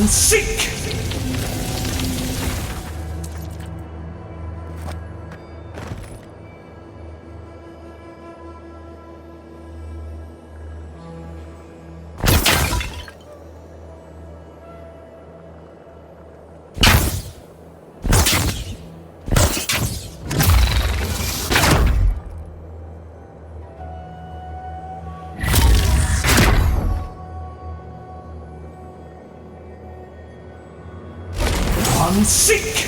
Seek! Seek!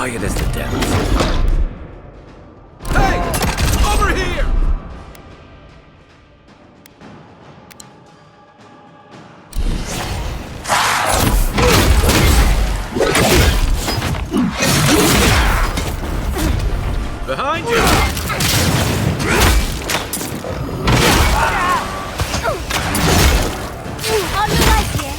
quiet as the depths. Hey! Over here! Behind you! On your right here.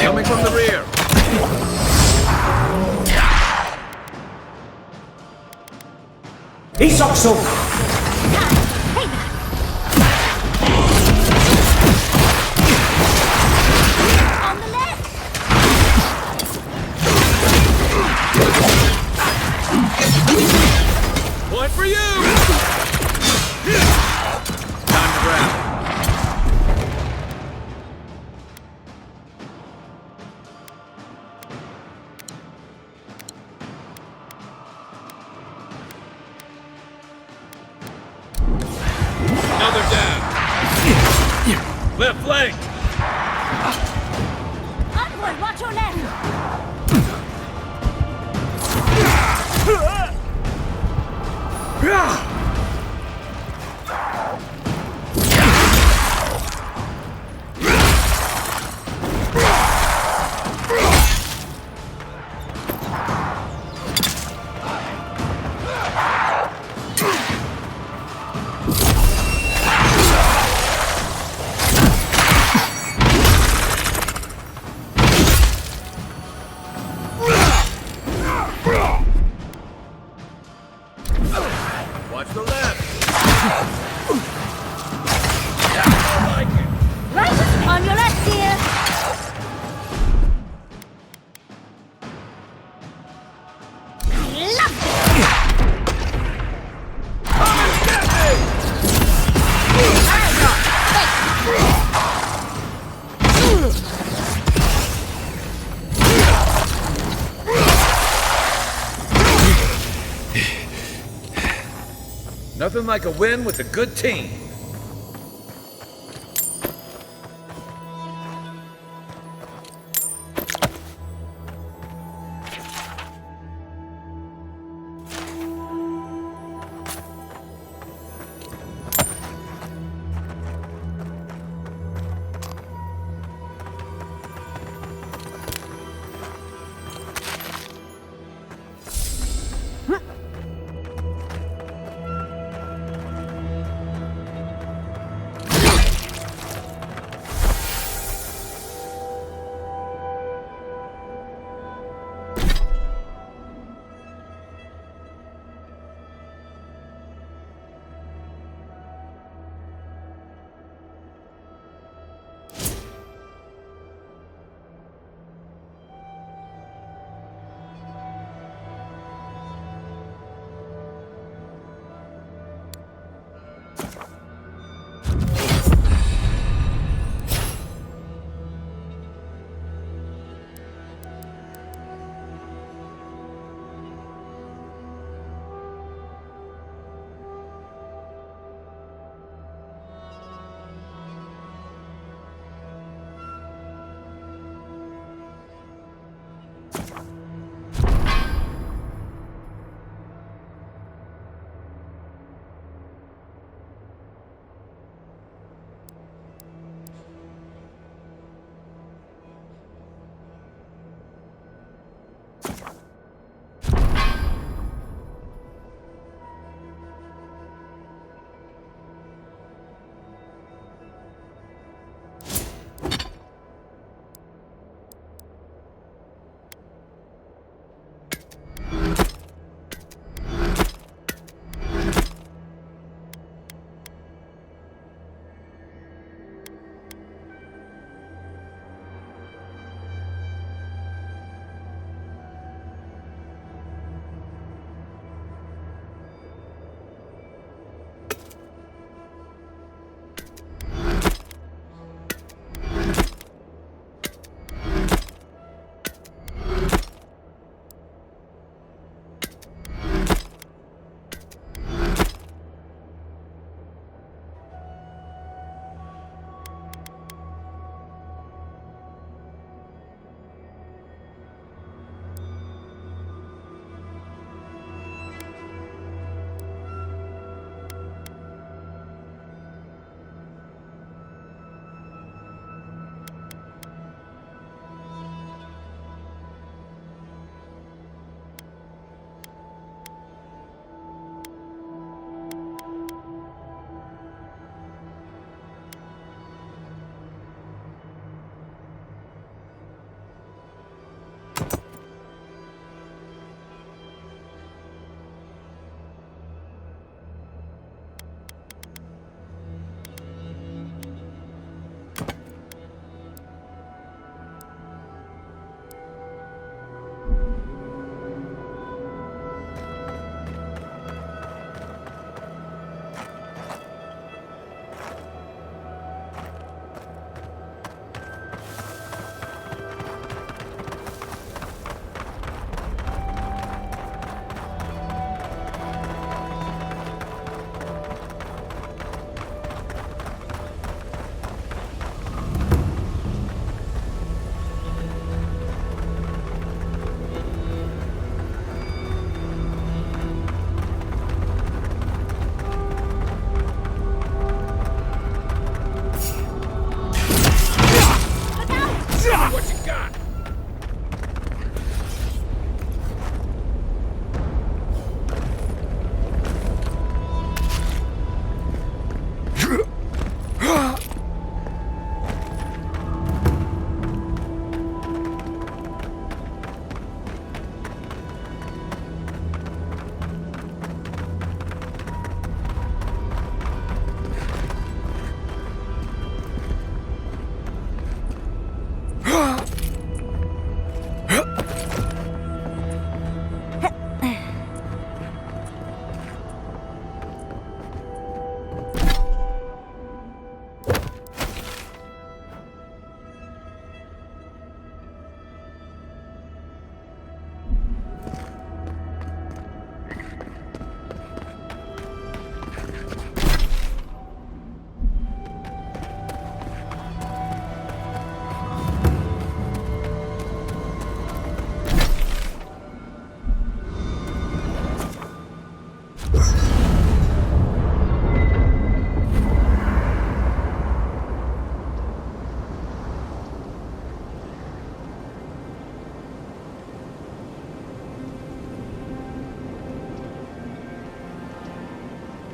Coming from the rear! Isokso! On the left. Point for you! Time to grab. Another down. Left flank. Onward, watch your left. Watch the left. I like it. Right on your left here. I love Come and get me! Nothing like a win with a good team.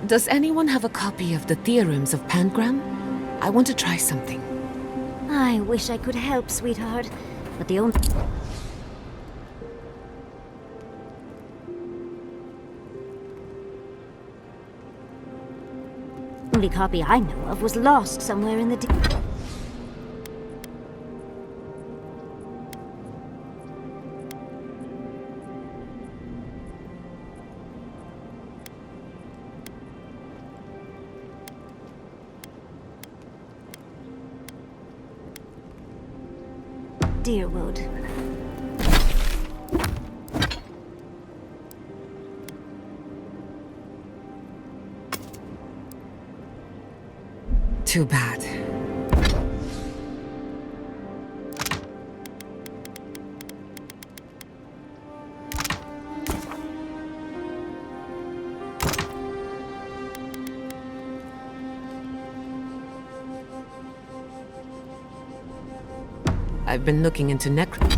Does anyone have a copy of the Theorems of Pangram? I want to try something. I wish I could help, sweetheart, but the only copy I know of was lost somewhere in the Deerwood. Too bad. I've been looking into necromancy.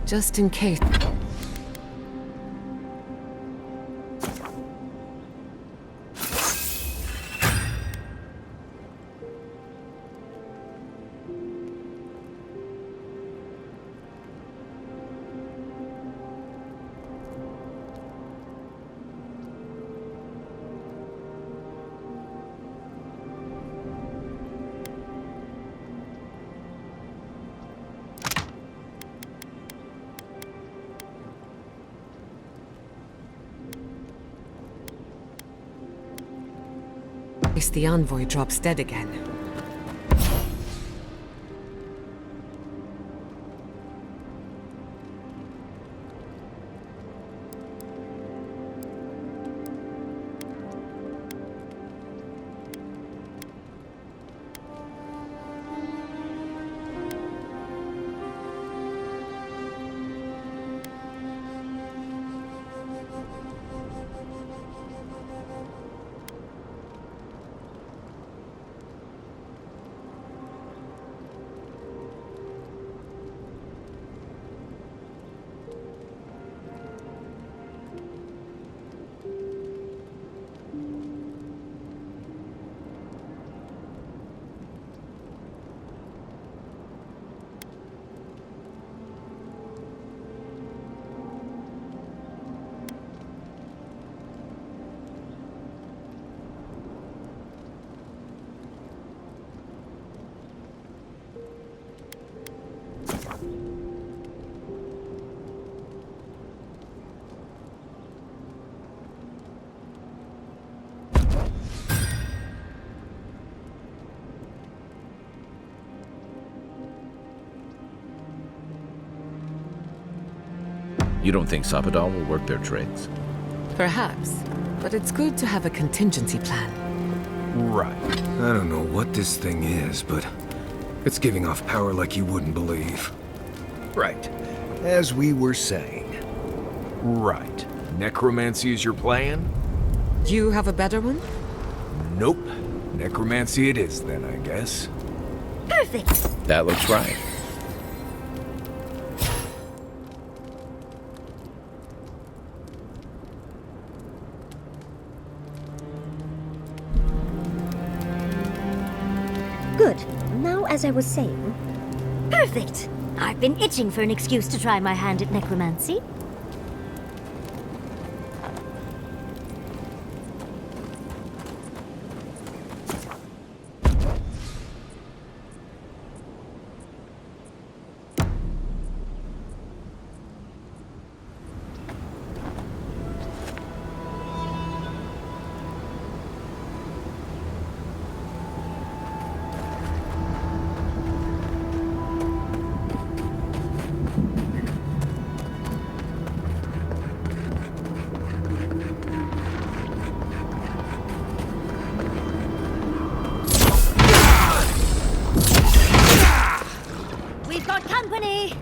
Just in case. The envoy drops dead again. You don't think Sabadal will work their tricks? Perhaps, but it's good to have a contingency plan. Right. I don't know what this thing is, but it's giving off power like you wouldn't believe. Right. As we were saying. Right. Necromancy is your plan? You have a better one? Nope. Necromancy it is then, I guess. Perfect! That looks right. Good. Now, as I was saying... Perfect! I've been itching for an excuse to try my hand at necromancy. We've got company!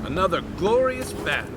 Another glorious battle.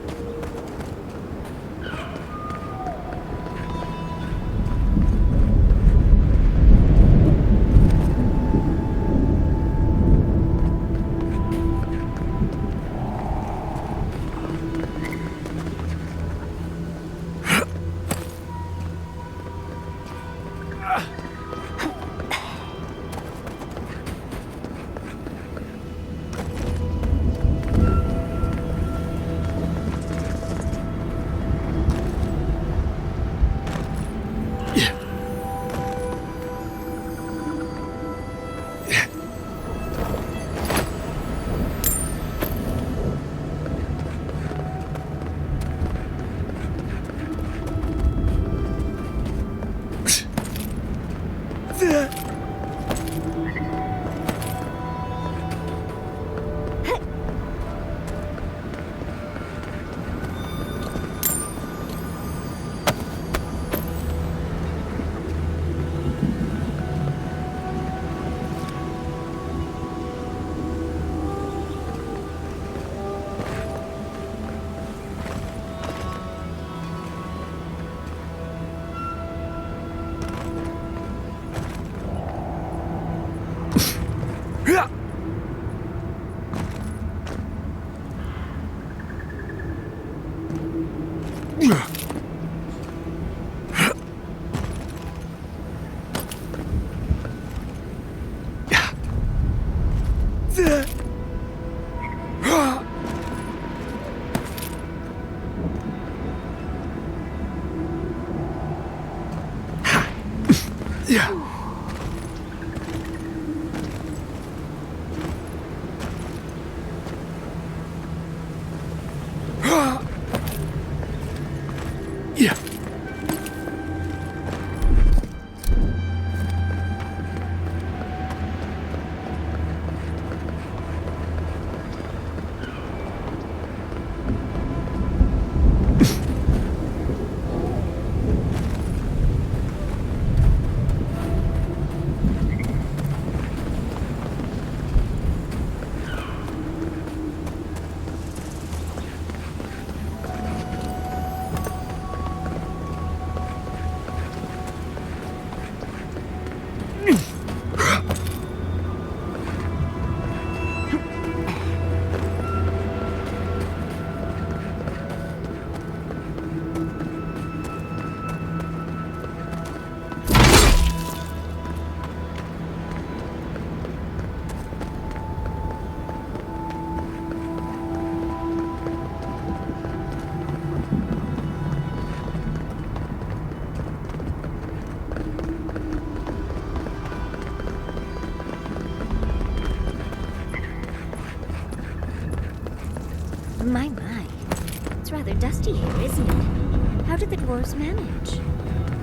dusty here, isn't it? How did the dwarves manage?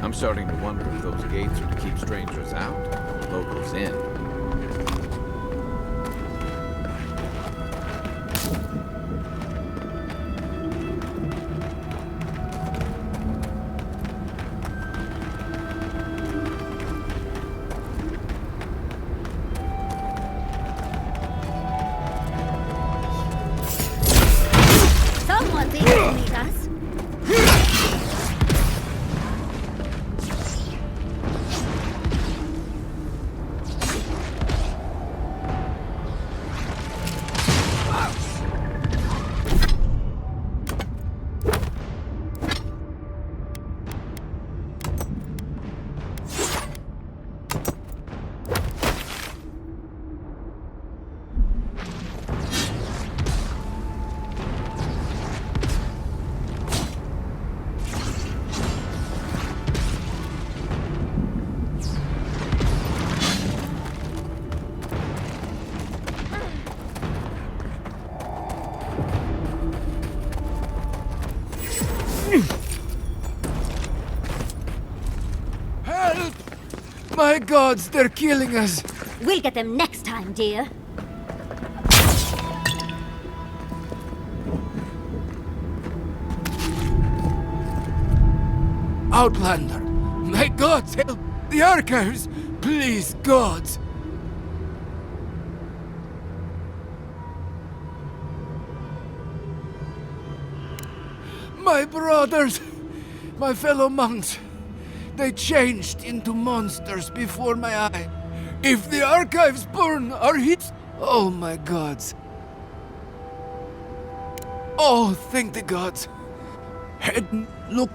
I'm starting to wonder if those gates are to keep strangers out, locals in. Someone's eating us. Help! My gods, they're killing us! We'll get them next time, dear. Outlander! My gods, help! The archives! Please, gods! My brothers! My fellow monks! They changed into monsters before my eye. If the archives burn or hit... Oh, my gods. Oh, thank the gods. Head, look.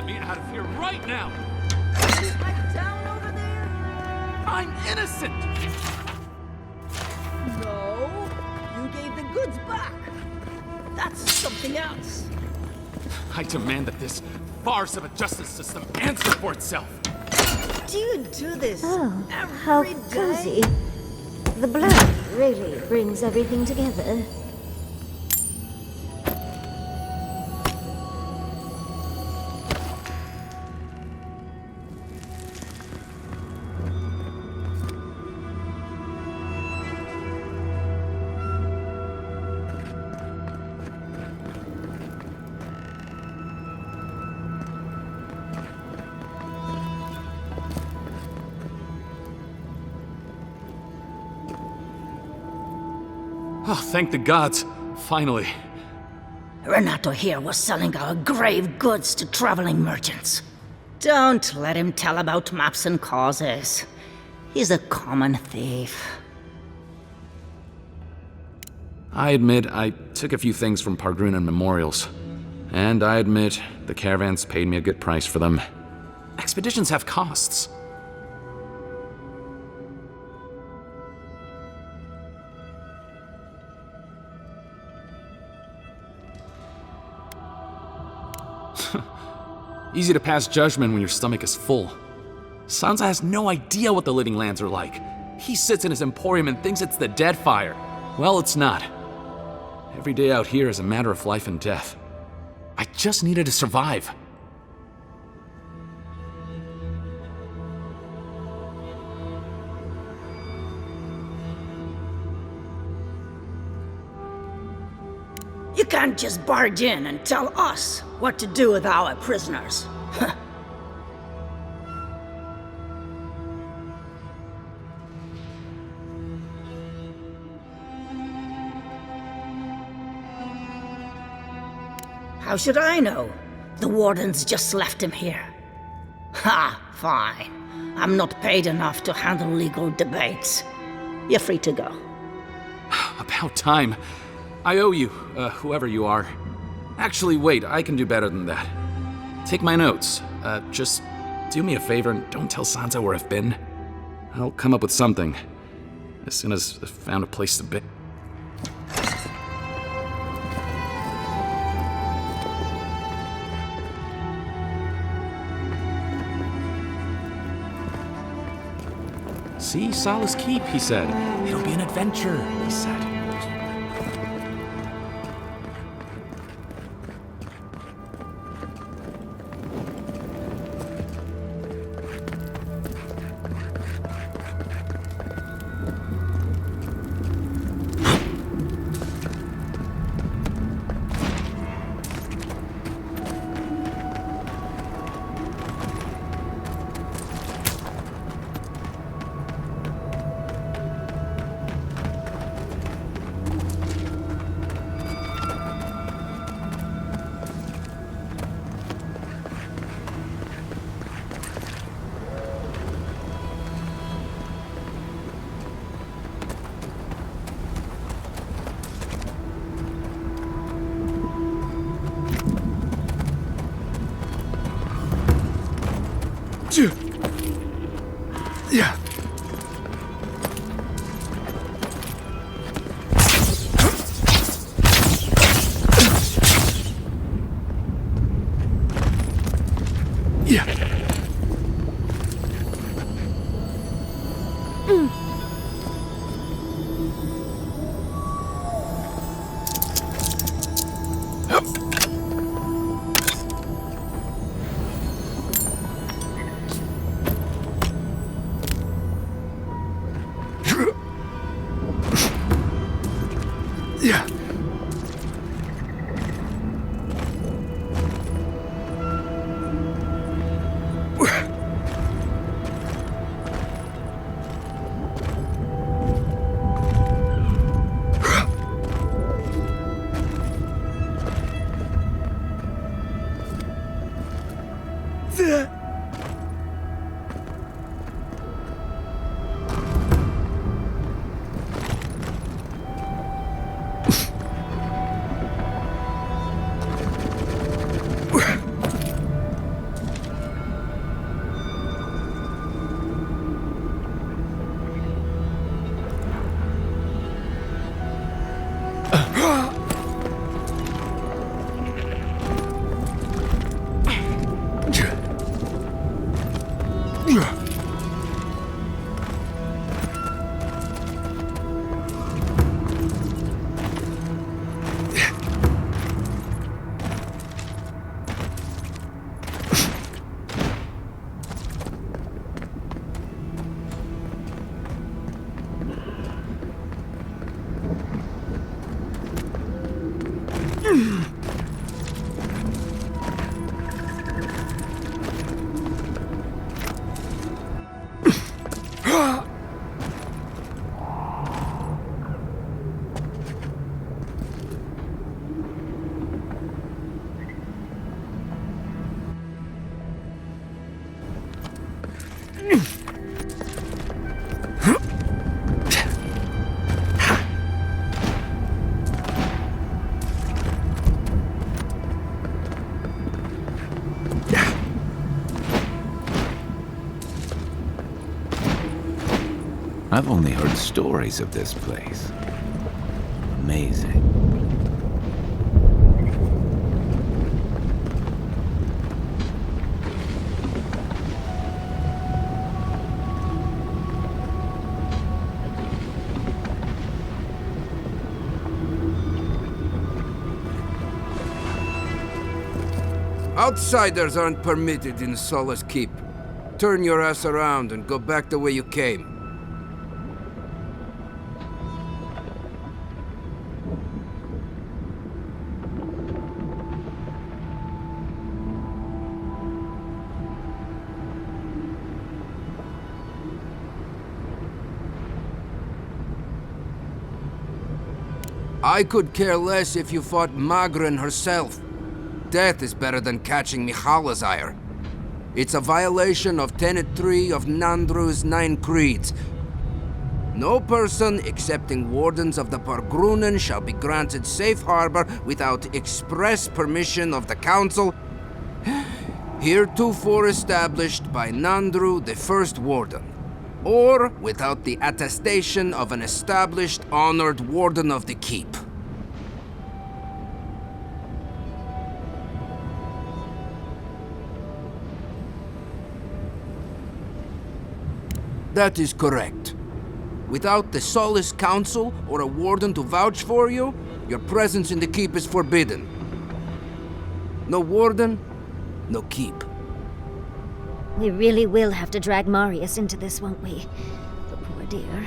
Me out of here right now! Right down over there? I'm innocent! No, you gave the goods back. That's something else. I demand that this farce of a justice system answer for itself! Do you do this How every cozy. day? The blood really brings everything together. Oh, thank the gods. Finally. Renato here was selling our grave goods to traveling merchants. Don't let him tell about maps and causes. He's a common thief. I admit I took a few things from Pargrunan memorials. And I admit the caravans paid me a good price for them. Expeditions have costs. Easy to pass judgment when your stomach is full. Sansa has no idea what the living lands are like. He sits in his emporium and thinks it's the Deadfire. Well, it's not. Every day out here is a matter of life and death. I just needed to survive. You can't just barge in and tell us what to do with our prisoners. How should I know? The wardens just left him here. Ha, fine. I'm not paid enough to handle legal debates. You're free to go. About time. I owe you, whoever you are. Actually, wait, I can do better than that. Take my notes. Just do me a favor and don't tell Sansa where I've been. I'll come up with something. As soon as I've found a place to be. See, Sala's Keep, he said. It'll be an adventure, he said. Yeah. I've only heard stories of this place. Amazing. Outsiders aren't permitted in Solace Keep. Turn your ass around and go back the way you came. I could care less if you fought Magrin herself. Death is better than catching Mihala's ire. It's a violation of Tenet 3 of Nandru's 9 creeds. No person excepting wardens of the Pargrunen shall be granted safe harbor without express permission of the Council, heretofore established by Nandru, the First Warden, or without the attestation of an established, honored Warden of the Keep. That is correct. Without the Solace Council or a warden to vouch for you, your presence in the keep is forbidden. No warden, no keep. We really will have to drag Marius into this, won't we? The poor dear.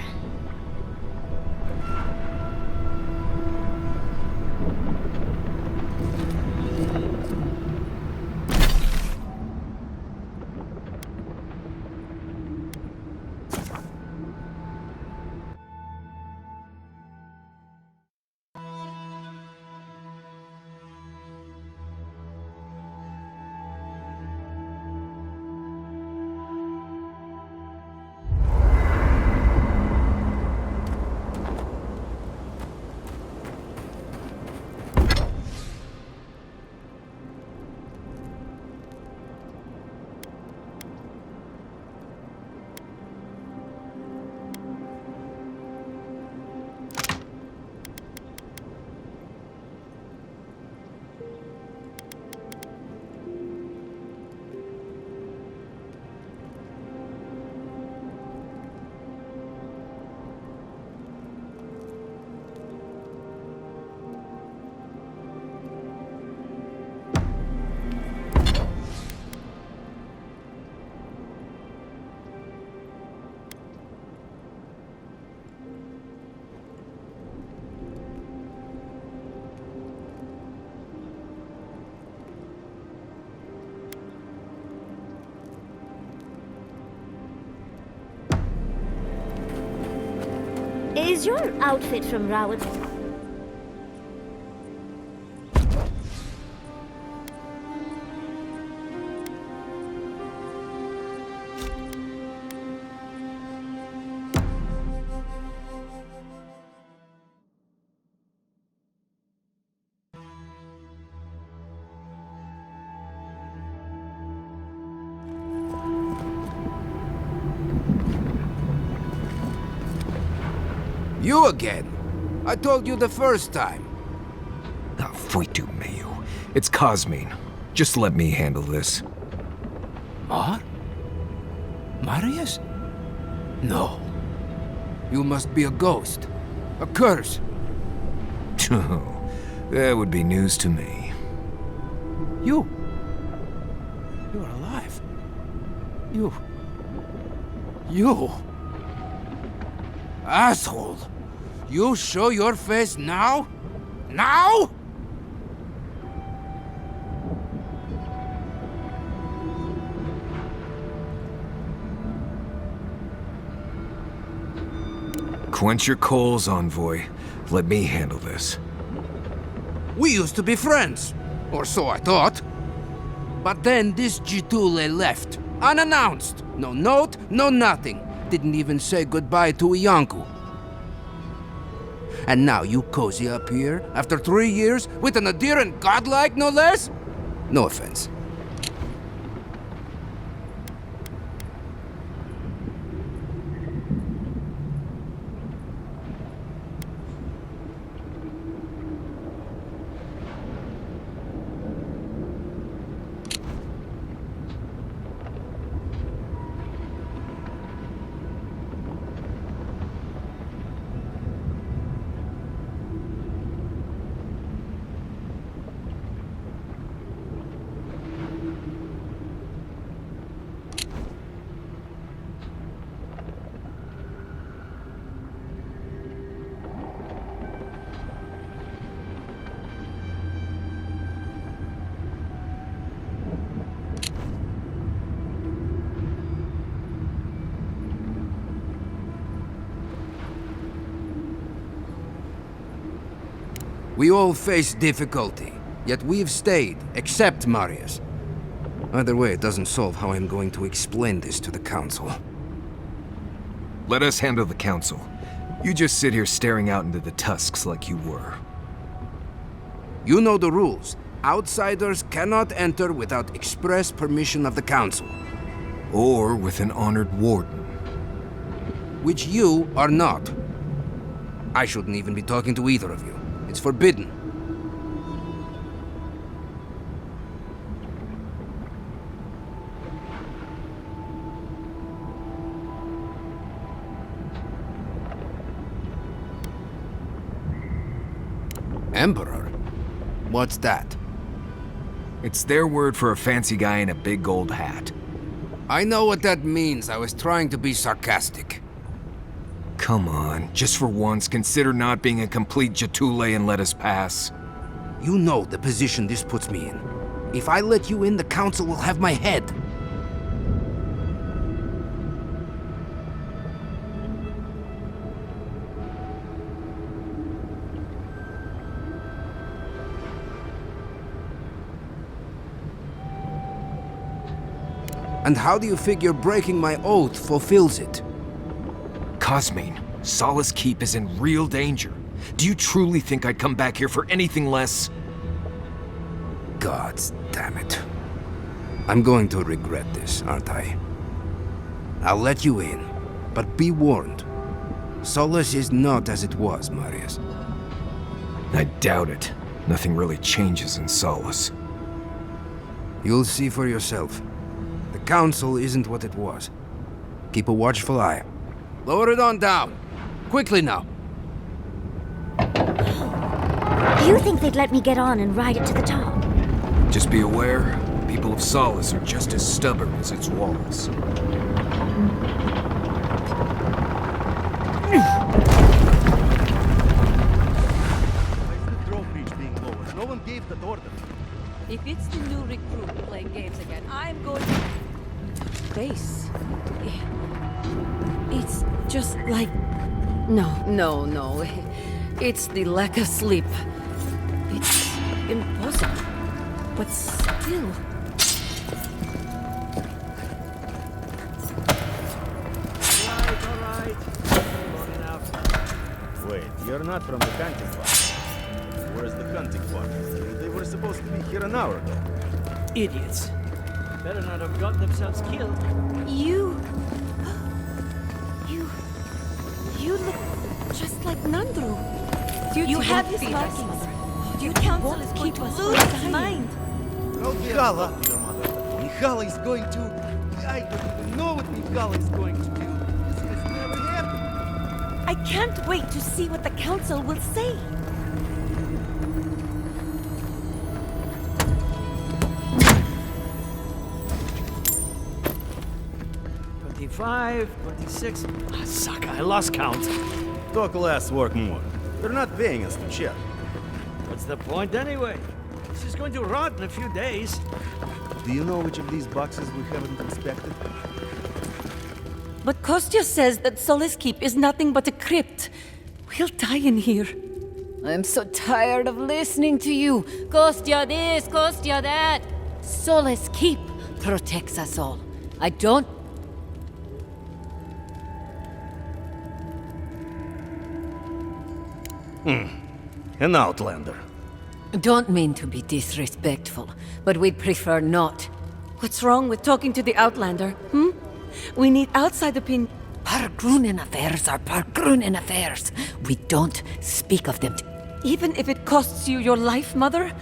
Is your outfit from Rawat? You again? I told you the first time. Ah, Fuitu Mayu. It's Cosmine. Just let me handle this. Marius? No. You must be a ghost. A curse. Oh, that would be news to me. You are alive. You... Asshole! You show your face now? Now? Quench your coals, envoy. Let me handle this. We used to be friends. Or so I thought. But then this Jitule left. Unannounced. No note, no nothing. Didn't even say goodbye to Iancu. And now you cozy up here, after 3 years, with an adherent godlike, no less? No offense. We all face difficulty, yet we've stayed, except Marius. Either way, it doesn't solve how I'm going to explain this to the Council. Let us handle the Council. You just sit here staring out into the tusks like you were. You know the rules. Outsiders cannot enter without express permission of the Council. Or with an honored warden. Which you are not. I shouldn't even be talking to either of you. It's forbidden. Emperor? What's that? It's their word for a fancy guy in a big gold hat. I know what that means. I was trying to be sarcastic. Come on, just for once, consider not being a complete Jatule and let us pass. You know the position this puts me in. If I let you in, the Council will have my head. And how do you figure breaking my oath fulfills it? Cosmine, Solace Keep is in real danger. Do you truly think I'd come back here for anything less? Gods damn it. I'm going to regret this, aren't I? I'll let you in, but be warned. Solace is not as it was, Marius. I doubt it. Nothing really changes in Solace. You'll see for yourself. The Council isn't what it was. Keep a watchful eye. Lower it on down. Quickly now. You think they'd let me get on and ride it to the top? Just be aware, people of Solace are just as stubborn as its walls. No one gave that order. If it's the new recruit playing games again, I'm going to... Base. It's just like... No. It's the lack of sleep. It's impossible. But still... Alright. Long enough. Wait, you're not from the hunting farm. Where's the hunting farm? They were supposed to be here an hour ago. Idiots. Better not have got themselves killed. You look just like Nandru. You have his markings. Your council is going to lose his mind. Mikhala! Mikhala is going to... I don't even know what Mikhala is going to do. This has never happened. I can't wait to see what the council will say. Five, 26. Ah, suck, I lost count. Talk less, work more. They're not paying us to chat. What's the point anyway? This is going to rot in a few days. Do you know which of these boxes we haven't inspected? But Kostya says that Solace Keep is nothing but a crypt. We'll die in here. I'm so tired of listening to you. Kostya this, Kostya that. Solace Keep protects us all. I don't... An outlander. Don't mean to be disrespectful, but we'd prefer not. What's wrong with talking to the Outlander, We need outside opinion. Pargrunen affairs are Pargrunen affairs. We don't speak of them. Even if it costs you your life, Mother?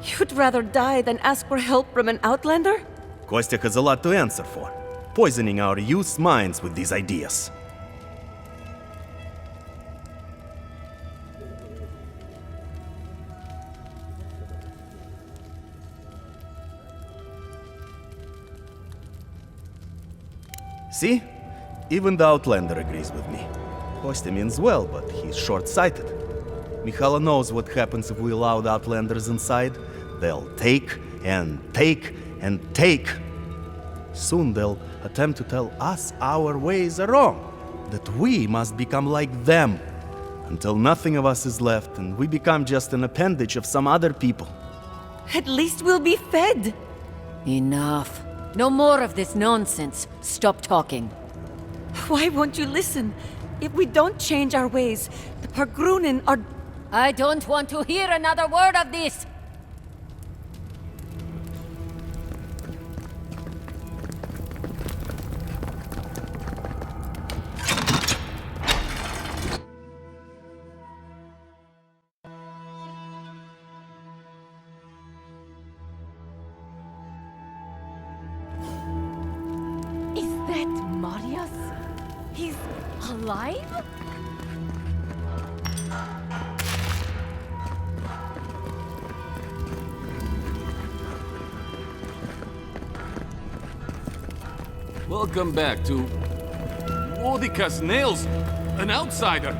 You'd rather die than ask for help from an Outlander? Kostya has a lot to answer for. Poisoning our youth's minds with these ideas. See? Even the Outlander agrees with me. Kostya means well, but he's short-sighted. Mikhala knows what happens if we allow the Outlanders inside. They'll take and take and take. Soon they'll attempt to tell us our ways are wrong, that we must become like them. Until nothing of us is left and we become just an appendage of some other people. At least we'll be fed. Enough. No more of this nonsense. Stop talking. Why won't you listen? If we don't change our ways, the Pargrunen are... I don't want to hear another word of this! Is that Marius? He's alive? Welcome back to Wodika's nails. An outsider.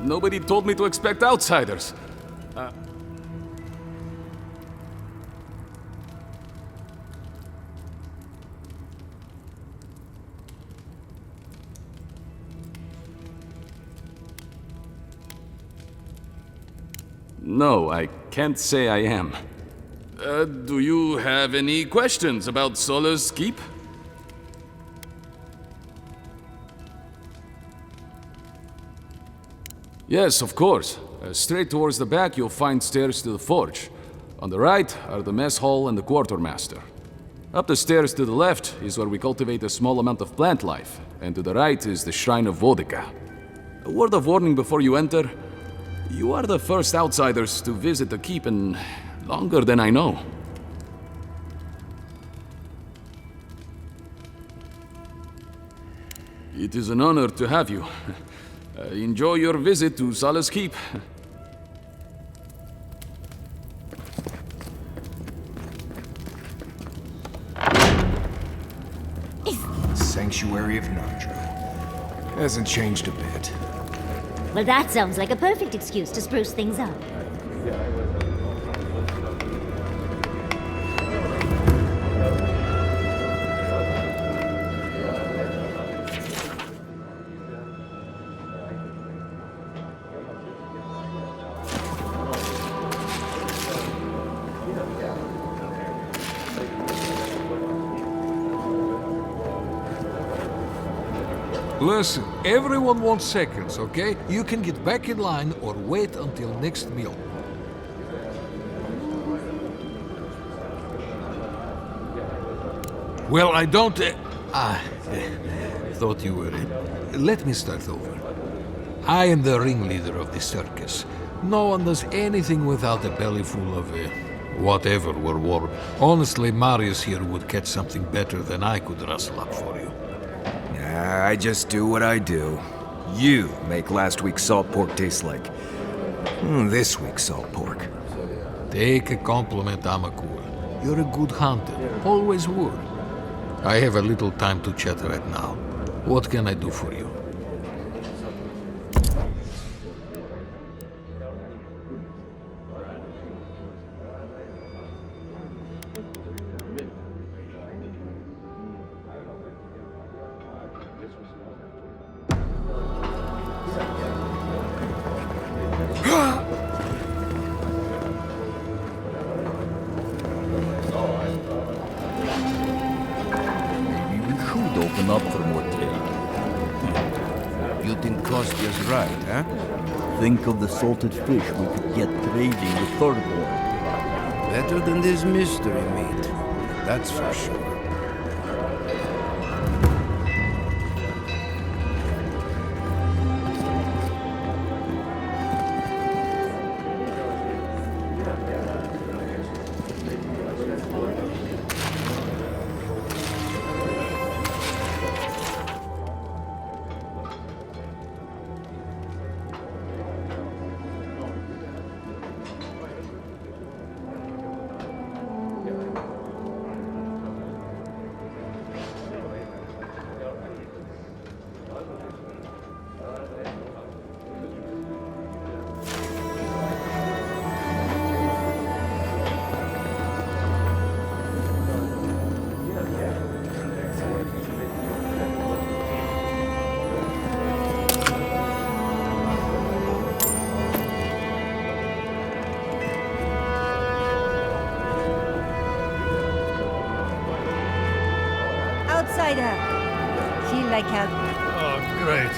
Nobody told me to expect outsiders. No, I can't say I am. Do you have any questions about Sola's keep? Yes, of course. Straight towards the back, you'll find stairs to the forge. On the right are the mess hall and the quartermaster. Up the stairs to the left is where we cultivate a small amount of plant life, and to the right is the Shrine of Wodika. A word of warning before you enter. You are the first outsiders to visit the keep in longer than I know. It is an honor to have you. Enjoy your visit to Sola's Keep. Sanctuary of Nandra. Hasn't changed a bit. Well, that sounds like a perfect excuse to spruce things up. Listen, everyone wants seconds, okay? You can get back in line or wait until next meal. Well, I don't... thought you were... Let me start over. I am the ringleader of this circus. No one does anything without a belly full of... whatever were warm. Honestly, Marius here would catch something better than I could rustle up for you. I just do what I do. You make last week's salt pork taste like... this week's salt pork. Take a compliment, Amakua. You're a good hunter. Always were. I have a little time to chat right now. What can I do for you? Open up for more trade. You think Kostya's right, huh? Think of the salted fish we could get trading with Thorborn. Better than this mystery meat, that's for sure. like help. Oh, great.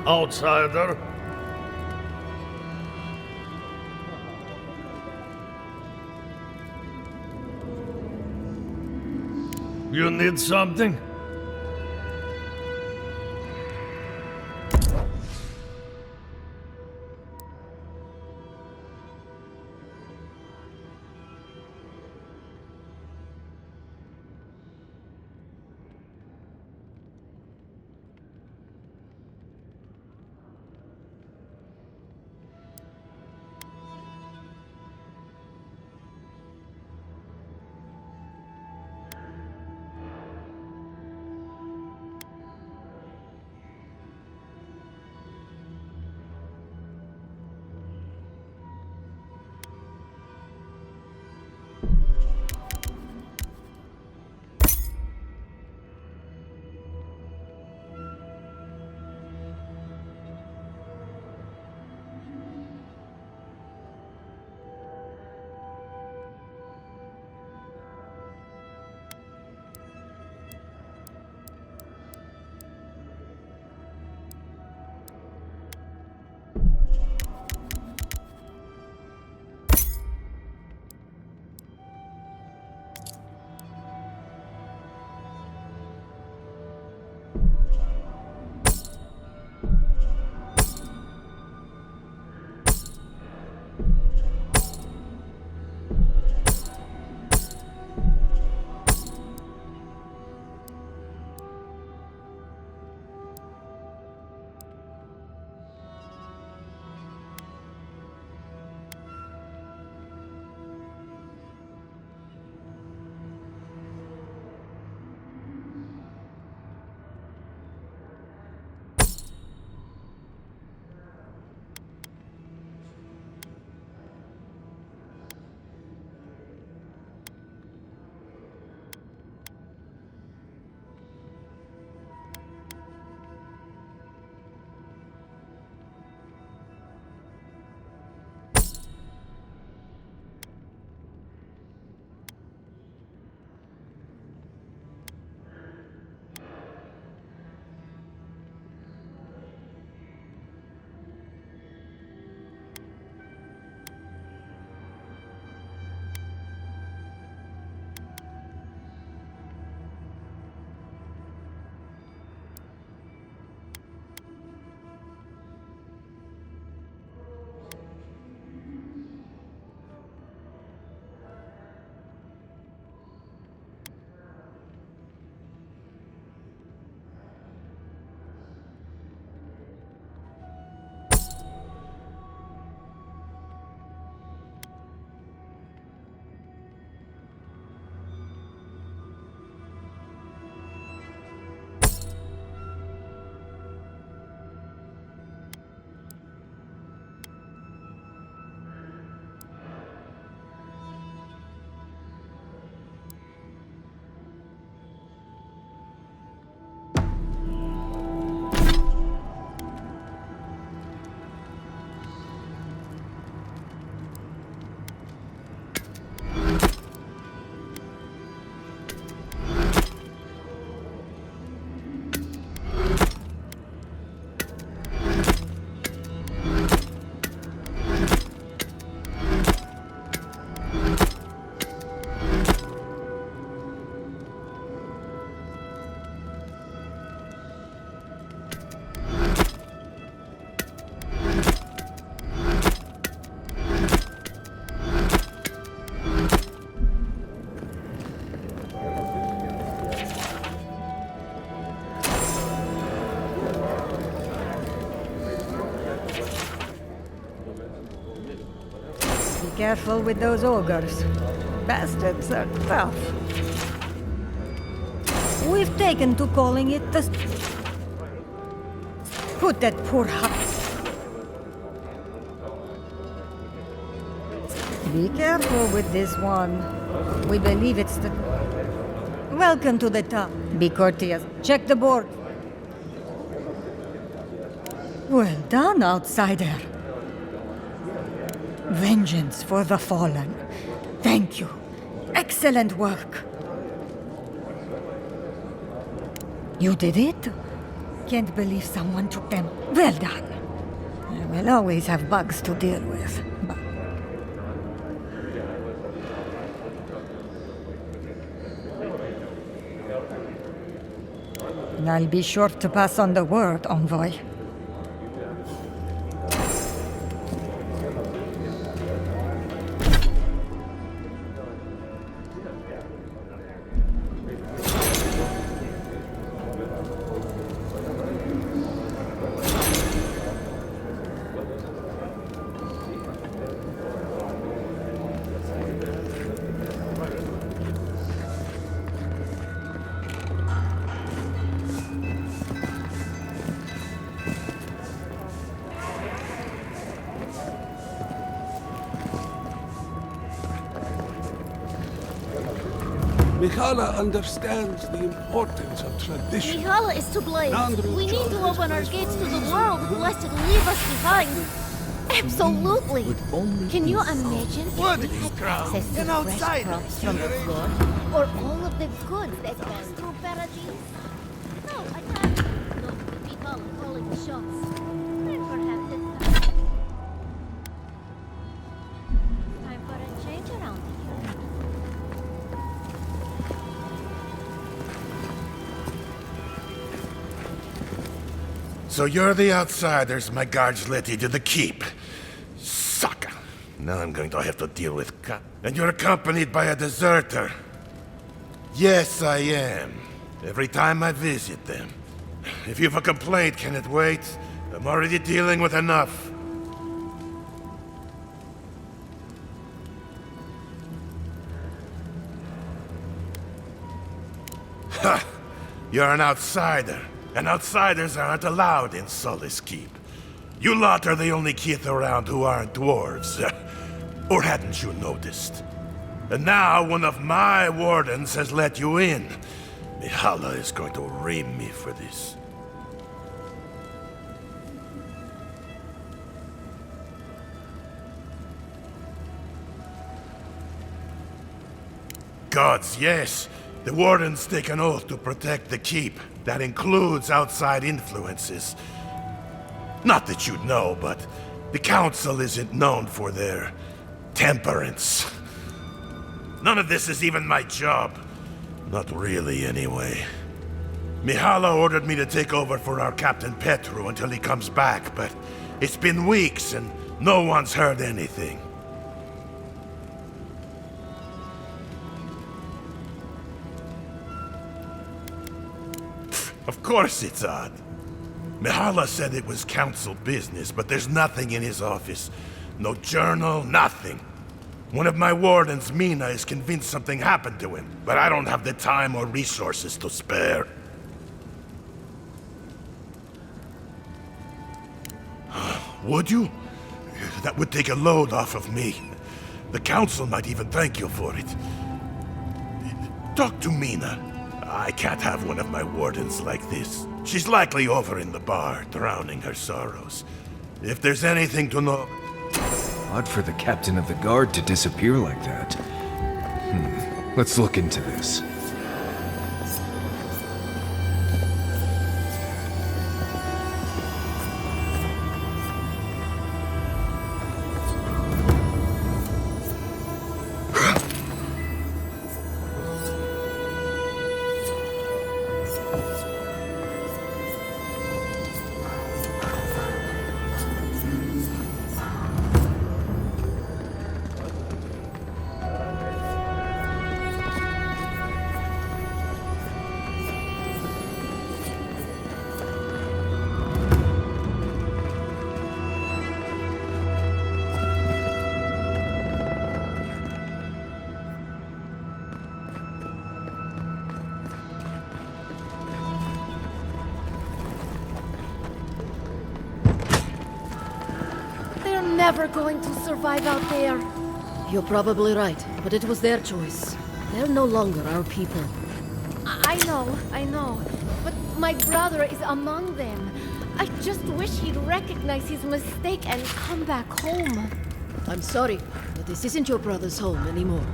Outsider. You need something? Careful with those ogres. Bastards are tough. We've taken to calling it the... Put that poor Be careful with this one. We believe it's the... Welcome to the top. Be courteous. Check the board. Well done, outsider. Vengeance for the fallen. Thank you. Excellent work. You did it? Can't believe someone took them. Well done. I will always have bugs to deal with, but... I'll be sure to pass on the word, envoy. Mihala understands the importance of tradition. Mihala is to blame. We need to open our gates to the world, lest it leave us behind. Absolutely. Can you imagine if we had access to fresh crops from the floor? Or all of the goods that pass through paradise? No, I can't. Look, Mihala calling the shots. Then perhaps it's time for a change around here. So you're the outsiders my guards led you to the keep. Sucker. Now I'm going to have to deal with and you're accompanied by a deserter. Yes, I am. Every time I visit them. If you've a complaint, can it wait? I'm already dealing with enough. Ha! You're an outsider. And outsiders aren't allowed in Sully's Keep. You lot are the only kith around who aren't dwarves. Or hadn't you noticed? And now one of my wardens has let you in. Mihala is going to ream me for this. Gods, yes. The wardens take an oath to protect the keep. That includes outside influences. Not that you'd know, but the council isn't known for their temperance. None of this is even my job. Not really, anyway. Mihala ordered me to take over for our Captain Petru until he comes back, but it's been weeks and no one's heard anything. Of course it's odd. Mihala said it was council business, but there's nothing in his office. No journal, nothing. One of my wardens, Mina, is convinced something happened to him, but I don't have the time or resources to spare. Would you? That would take a load off of me. The council might even thank you for it. Talk to Mina. I can't have one of my wardens like this. She's likely over in the bar, drowning her sorrows. If there's anything to know... Odd for the captain of the guard to disappear like that. Let's look into this. Never going to survive out there. You're probably right, but it was their choice. They're no longer our people. I know. But my brother is among them. I just wish he'd recognize his mistake and come back home. I'm sorry, but this isn't your brother's home anymore.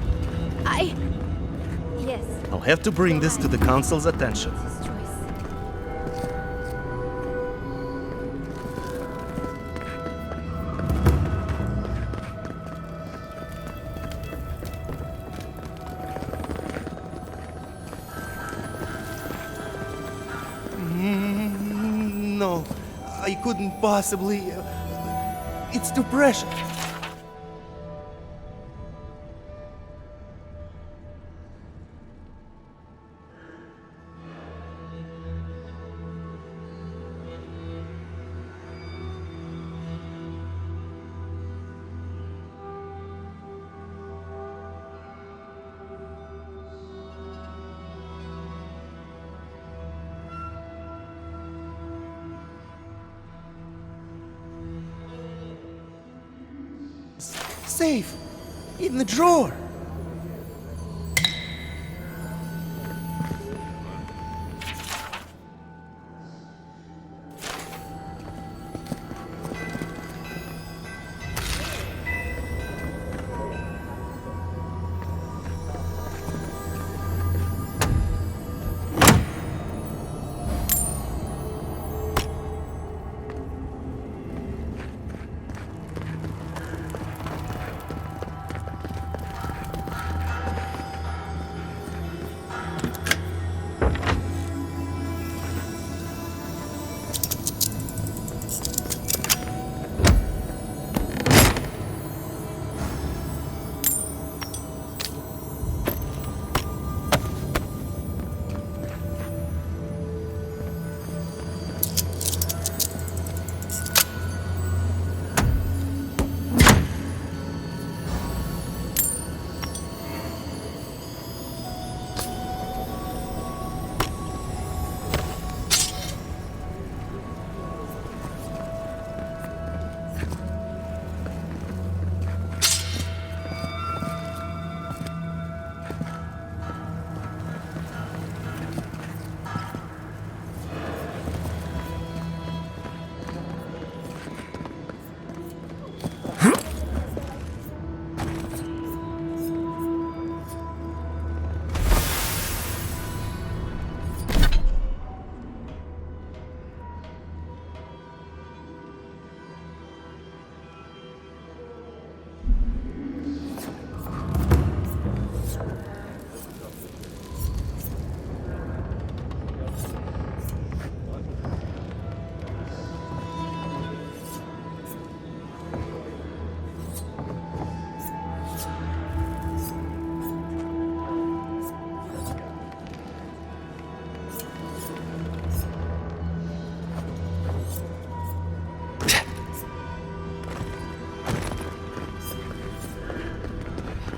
Yes. I'll have to bring this to the council's attention. couldn't possibly... it's too precious. Safe! In the drawer!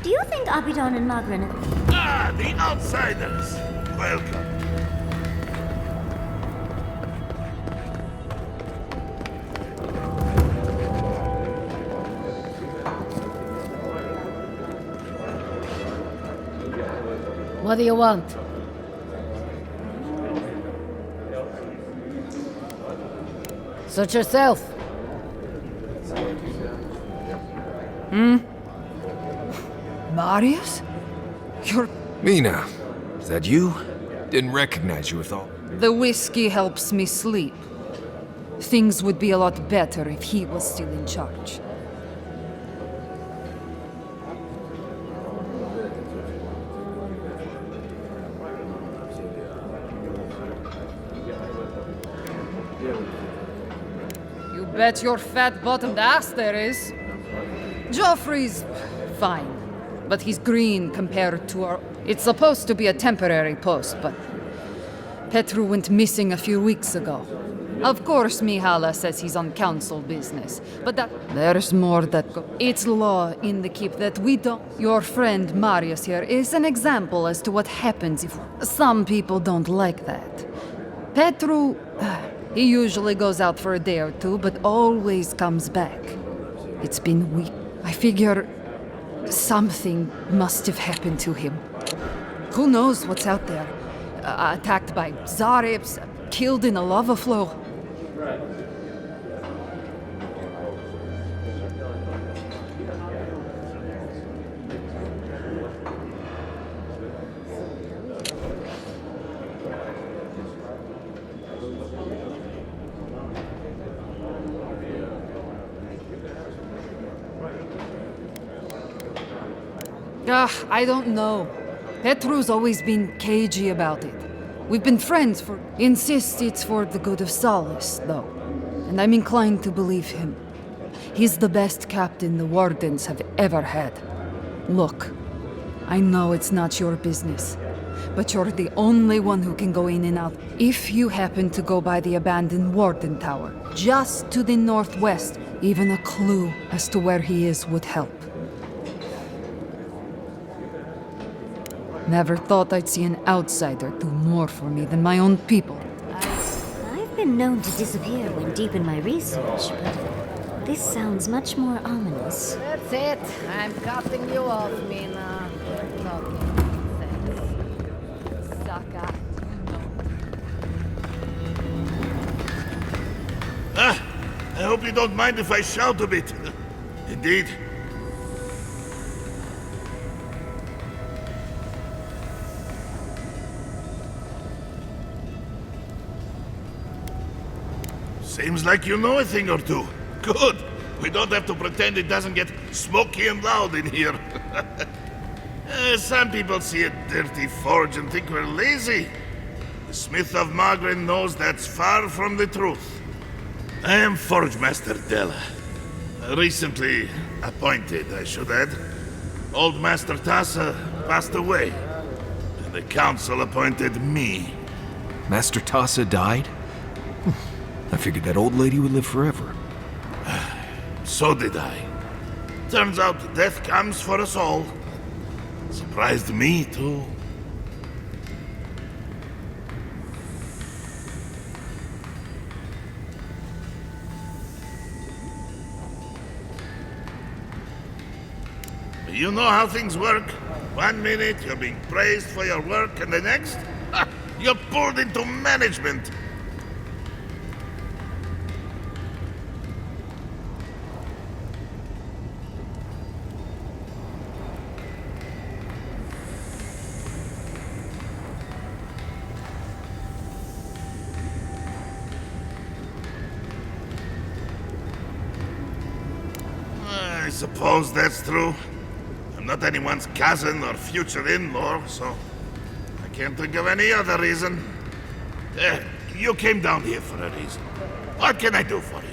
Do you think Abidan and Magrin... Ah, the outsiders! Welcome. What do you want? Suit yourself. Marius? You're... Mina, is that you? Didn't recognize you with all... The whiskey helps me sleep. Things would be a lot better if he was still in charge. You bet your fat-bottomed ass there is. Joffrey's fine, but he's green compared to our... It's supposed to be a temporary post, but... Petru went missing a few weeks ago. Of course Mihala says he's on council business, but that... There's more that go... It's law in the keep that we don't... Your friend Marius here is an example as to what happens if... Some people don't like that. Petru... he usually goes out for a day or two, but always comes back. It's been weeks. I figure... something must have happened to him. Who knows what's out there? Attacked by Zaribs, killed in a lava flow. I don't know. Petru's always been cagey about it. We've been friends for... Insists it's for the good of Solace, though. and I'm inclined to believe him. He's the best captain the Wardens have ever had. Look, I know it's not your business, but you're the only one who can go in and out. If you happen to go by the abandoned Warden Tower, just to the northwest, even a clue as to where he is would help. Never thought I'd see an outsider do more for me than my own people. I've been known to disappear when deep in my research, but this sounds much more ominous. That's it. I'm cutting you off, Mina. We're talking sense. Sucker. I hope you don't mind if I shout a bit. Indeed. Seems like you know a thing or two. Good. We don't have to pretend it doesn't get smoky and loud in here. Some people see a dirty forge and think we're lazy. The Smith of Magrin knows that's far from the truth. I am Forge Master Della. Recently appointed, I should add. Old Master Tassa passed away, and the council appointed me. Master Tassa died? I figured that old lady would live forever. So did I. Turns out death comes for us all. Surprised me, too. You know how things work. 1 minute you're being praised for your work, and the next, you're pulled into management. I suppose that's true. I'm not anyone's cousin or future in-law, so I can't think of any other reason. You came down here for a reason. What can I do for you?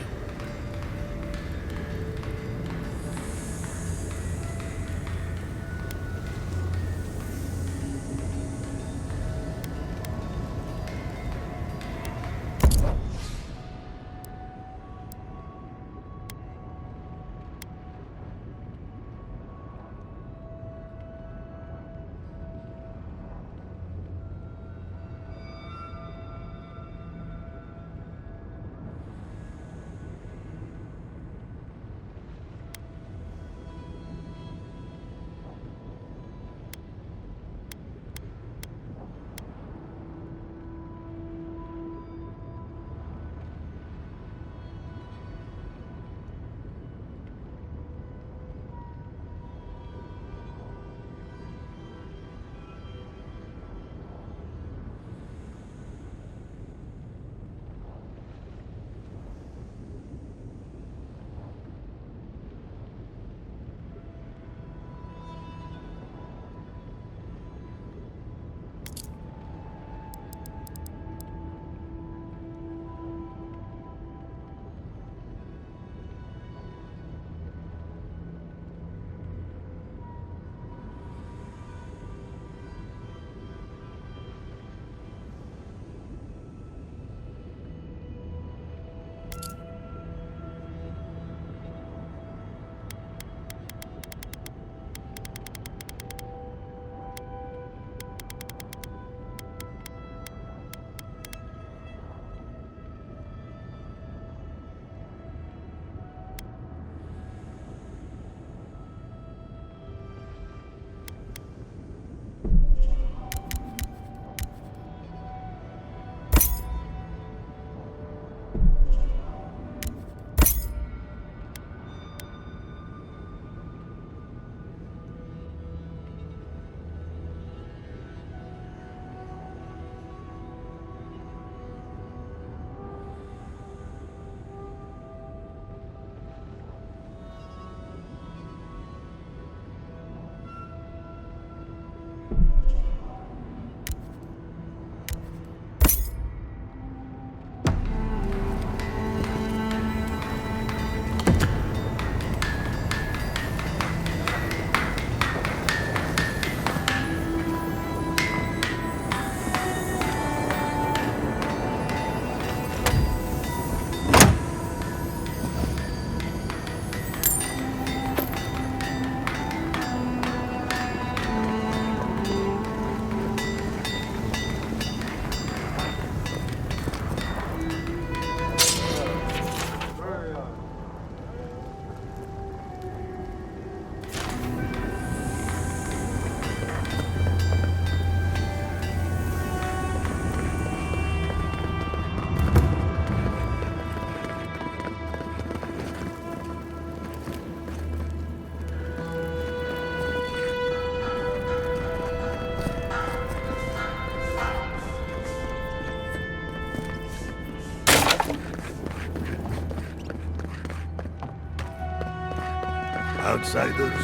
Outsiders?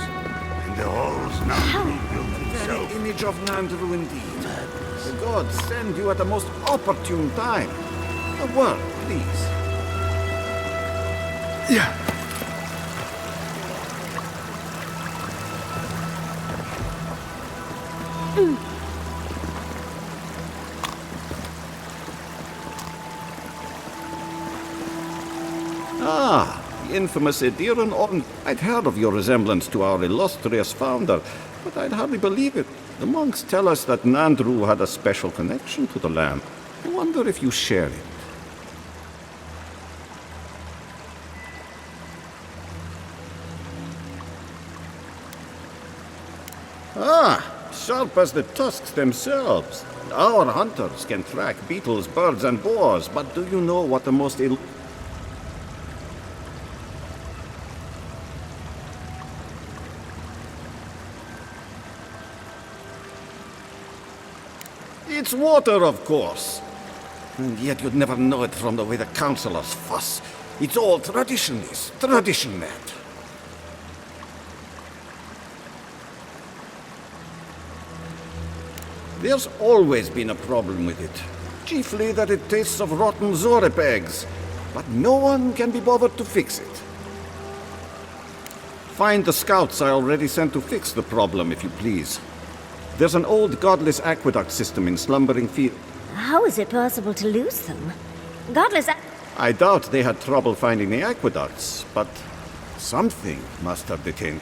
In the halls Nandru built himself. Very image of Nandru indeed. The gods send you at the most opportune time. A word, please. Yeah. Ah, the infamous Ediran Orden. I'd heard of your resemblance to our illustrious founder, but I'd hardly believe it. The monks tell us that Nandru had a special connection to the land. I wonder if you share it. Ah, sharp as the tusks themselves. Our hunters can track beetles, birds, and boars, but do you know what the most It's water, of course. And yet you'd never know it from the way the councillors fuss. It's all tradition, Ned. There's always been a problem with it. Chiefly that it tastes of rotten Zorip eggs. But no one can be bothered to fix it. Find the scouts I already sent to fix the problem, if you please. There's an old godless aqueduct system in Slumbering Field. How is it possible to lose them? Godless I doubt they had trouble finding the aqueducts, but something must have detained.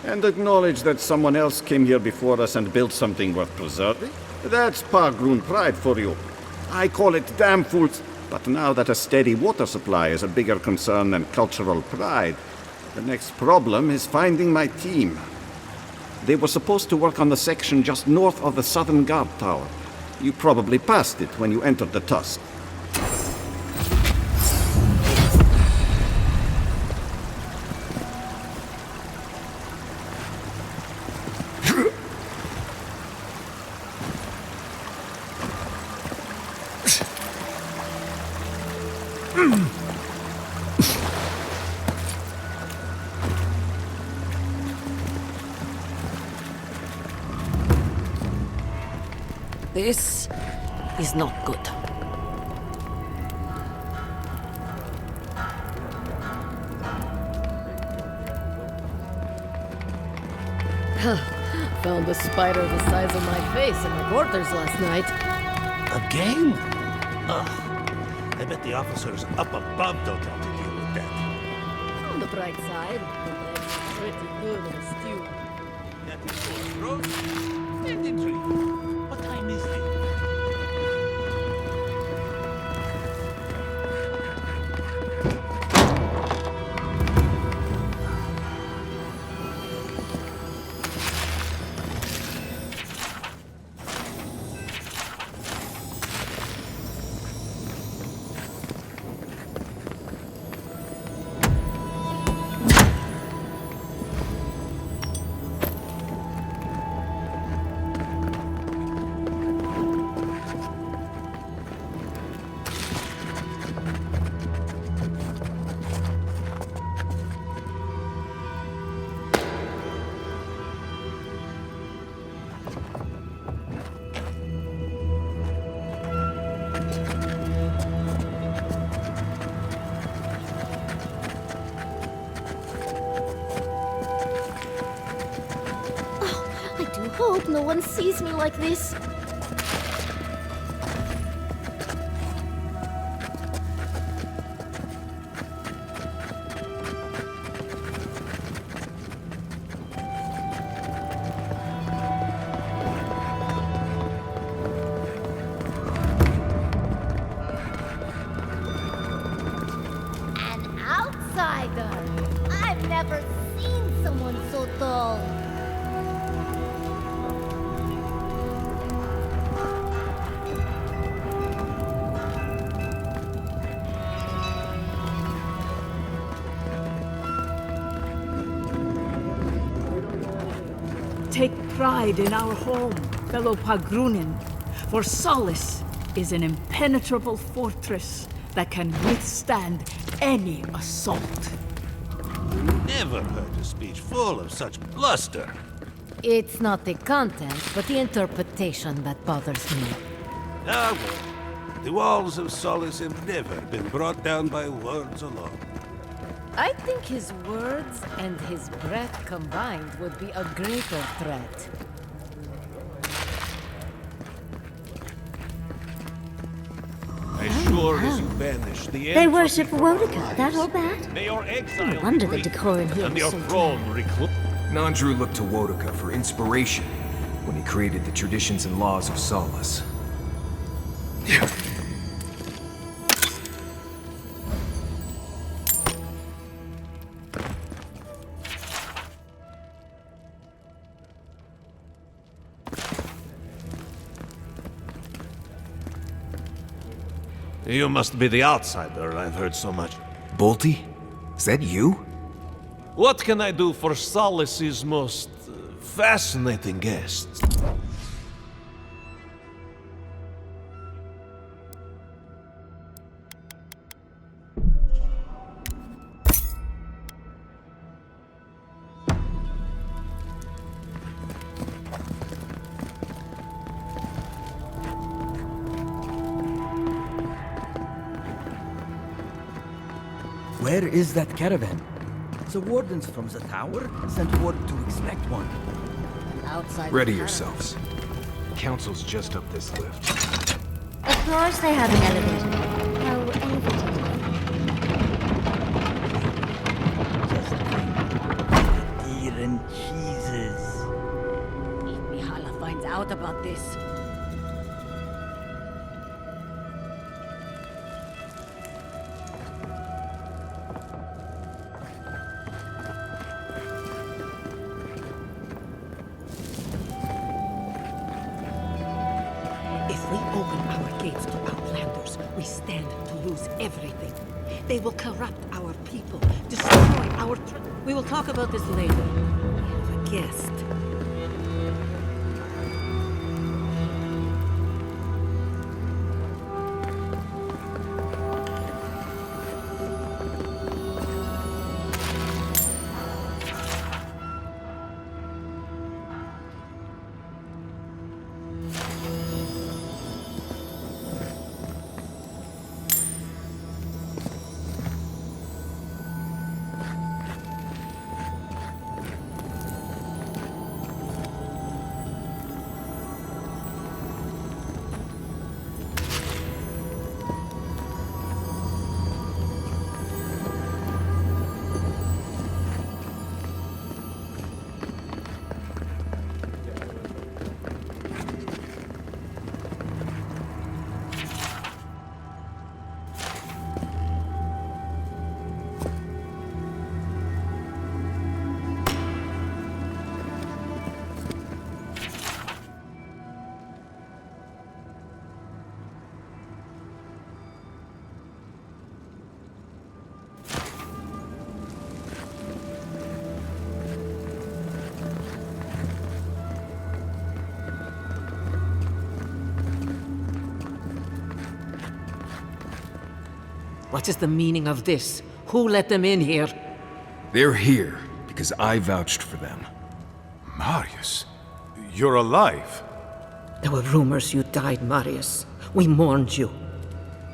And acknowledge that someone else came here before us and built something worth preserving? That's Pargrun pride for you. I call it damn fools. But now that a steady water supply is a bigger concern than cultural pride, the next problem is finding my team. They were supposed to work on the section just north of the southern guard tower. You probably passed it when you entered the tusk. This is not good. Found a spider the size of my face in my quarters last night. Again? Ugh. I bet the officers up above don't have to deal with that. On the bright side, the leg's pretty good in a stew. That is for roast and intrigue. What time is it? Hope no one sees me like this. An outsider. I've never seen someone so tall. Take pride in our home, fellow Pagrunin. For Solace is an impenetrable fortress that can withstand any assault. Never heard a speech full of such bluster. It's not the content, but the interpretation that bothers me. Ah, well, the walls of Solace have never been brought down by words alone. I think his words and his breath combined would be a greater threat. As sure as you banish the They worship Wodica, that all bad? May your exile No wonder the decorum here and is your so throne recluse. Nandru looked to Wodica for inspiration when he created the traditions and laws of Solace. You must be the outsider I've heard so much. Bolty? Is that you? What can I do for Solace's most fascinating guests? Where is that caravan? The wardens from the tower sent word to expect one. Ready yourselves. Council's just up this lift. Of course they have an elevator. How elevated. Beer and cheeses. If Mihala finds out about this. Everything. They will corrupt our people, destroy our... We will talk about this later. We have a guest. What is the meaning of this? Who let them in here? They're here because I vouched for them. Marius, you're alive. There were rumors you died, Marius. We mourned you.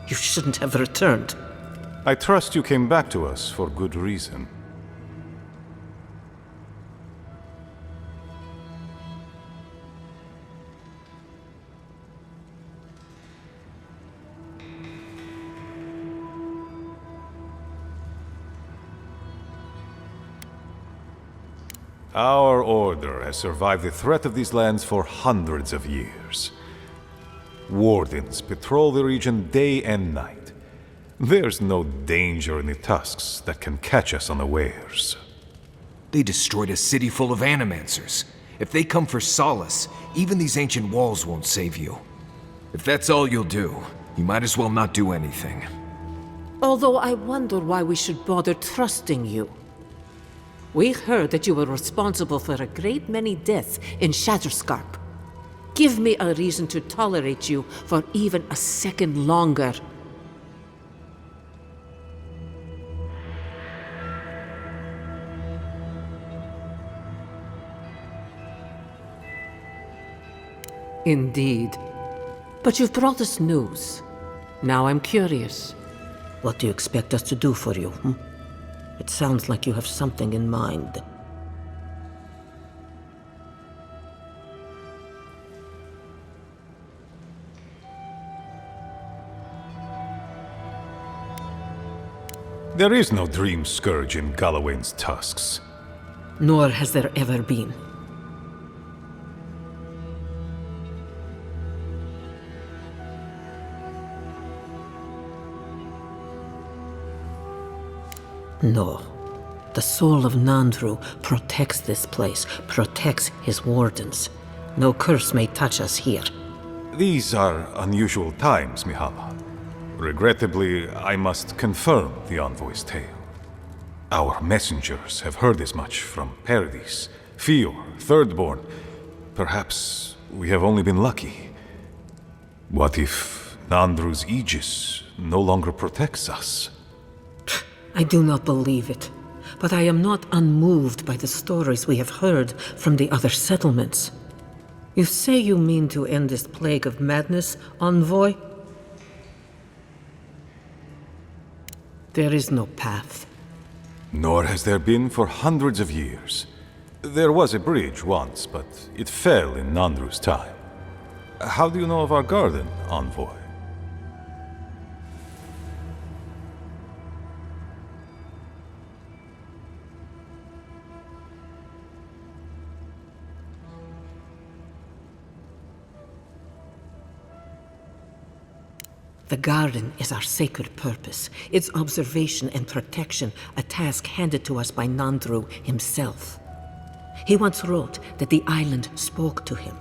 You shouldn't have returned. I trust you came back to us for good reason. Our order has survived the threat of these lands for hundreds of years. Wardens patrol the region day and night. There's no danger in the tusks that can catch us unawares. They destroyed a city full of animancers. If they come for Solace, even these ancient walls won't save you. If that's all you'll do, you might as well not do anything. Although I wonder why we should bother trusting you. We heard that you were responsible for a great many deaths in Shatterscarp. Give me a reason to tolerate you for even a second longer. Indeed. But you've brought us news. Now I'm curious. What do you expect us to do for you? It sounds like you have something in mind. There is no dream scourge in Galawain's tusks. Nor has there ever been. No. The soul of Nandru protects this place, protects his wardens. No curse may touch us here. These are unusual times, Mihala. Regrettably, I must confirm the envoy's tale. Our messengers have heard as much from Paradis, Fior, Thirdborn. Perhaps we have only been lucky. What if Nandru's aegis no longer protects us? I do not believe it, but I am not unmoved by the stories we have heard from the other settlements. You say you mean to end this plague of madness, envoy? There is no path. Nor has there been for hundreds of years. There was a bridge once, but it fell in Nandru's time. How do you know of our garden, envoy? The garden is our sacred purpose, its observation and protection, a task handed to us by Nandru himself. He once wrote that the island spoke to him,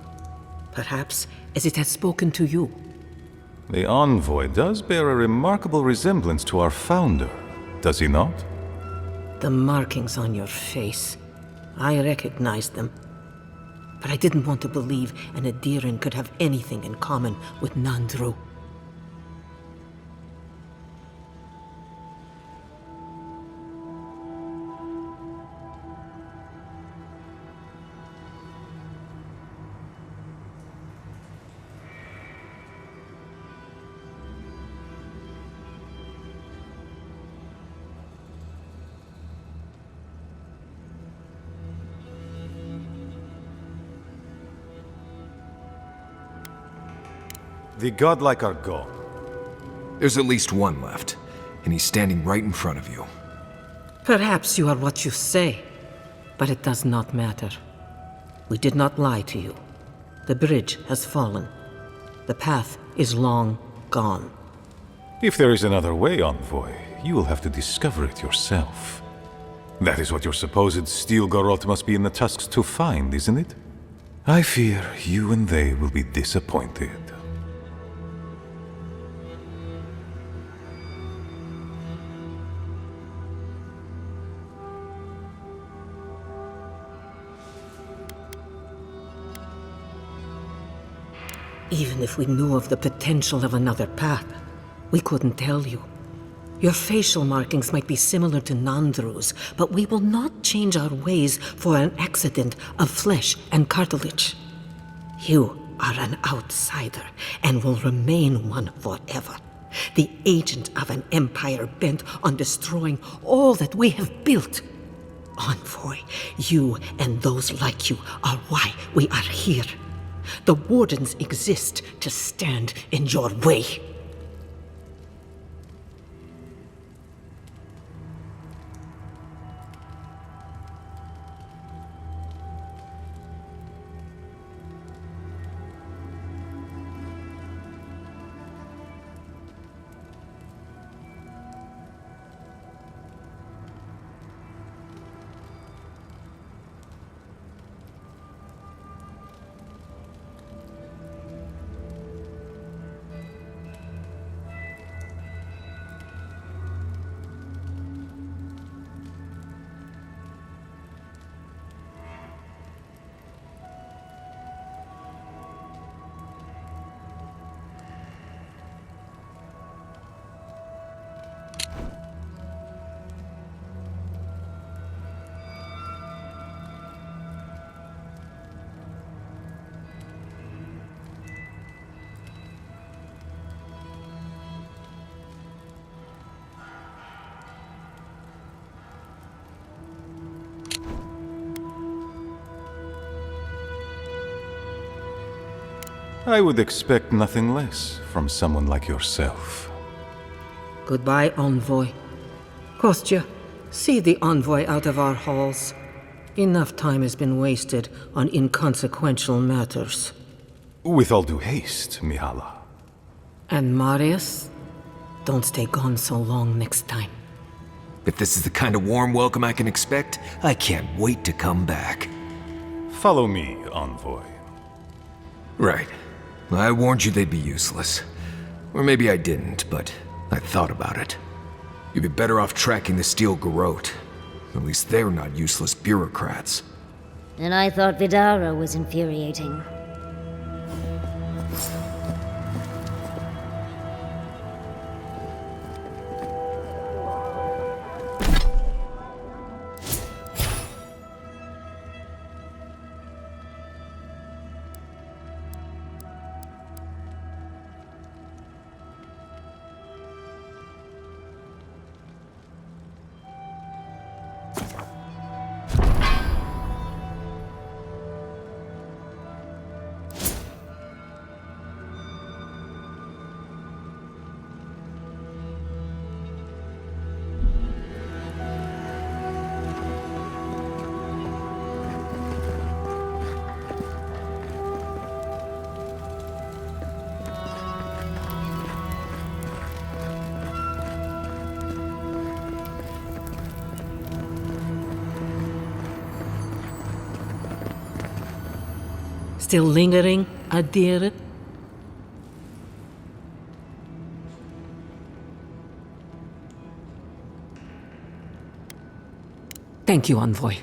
perhaps as it has spoken to you. The envoy does bear a remarkable resemblance to our founder, does he not? The markings on your face, I recognized them. But I didn't want to believe an Adiran could have anything in common with Nandru. The godlike are gone. There's at least one left, and he's standing right in front of you. Perhaps you are what you say, but it does not matter. We did not lie to you. The bridge has fallen. The path is long gone. If there is another way, envoy, you will have to discover it yourself. That is what your supposed steel garrote must be in the tusks to find, isn't it? I fear you and they will be disappointed. Even if we knew of the potential of another path, we couldn't tell you. Your facial markings might be similar to Nandru's, but we will not change our ways for an accident of flesh and cartilage. You are an outsider and will remain one forever. The agent of an empire bent on destroying all that we have built. Envoy, you and those like you are why we are here. The Wardens exist to stand in your way. I would expect nothing less from someone like yourself. Goodbye, envoy. Kostya, see the envoy out of our halls. Enough time has been wasted on inconsequential matters. With all due haste, Mihala. And Marius, don't stay gone so long next time. If this is the kind of warm welcome I can expect, I can't wait to come back. Follow me, envoy. Right. I warned you they'd be useless. Or maybe I didn't, but I thought about it. You'd be better off tracking the Steel Garrote. At least they're not useless bureaucrats. And I thought Vidara was infuriating. Still lingering, Adir? Thank you, envoy.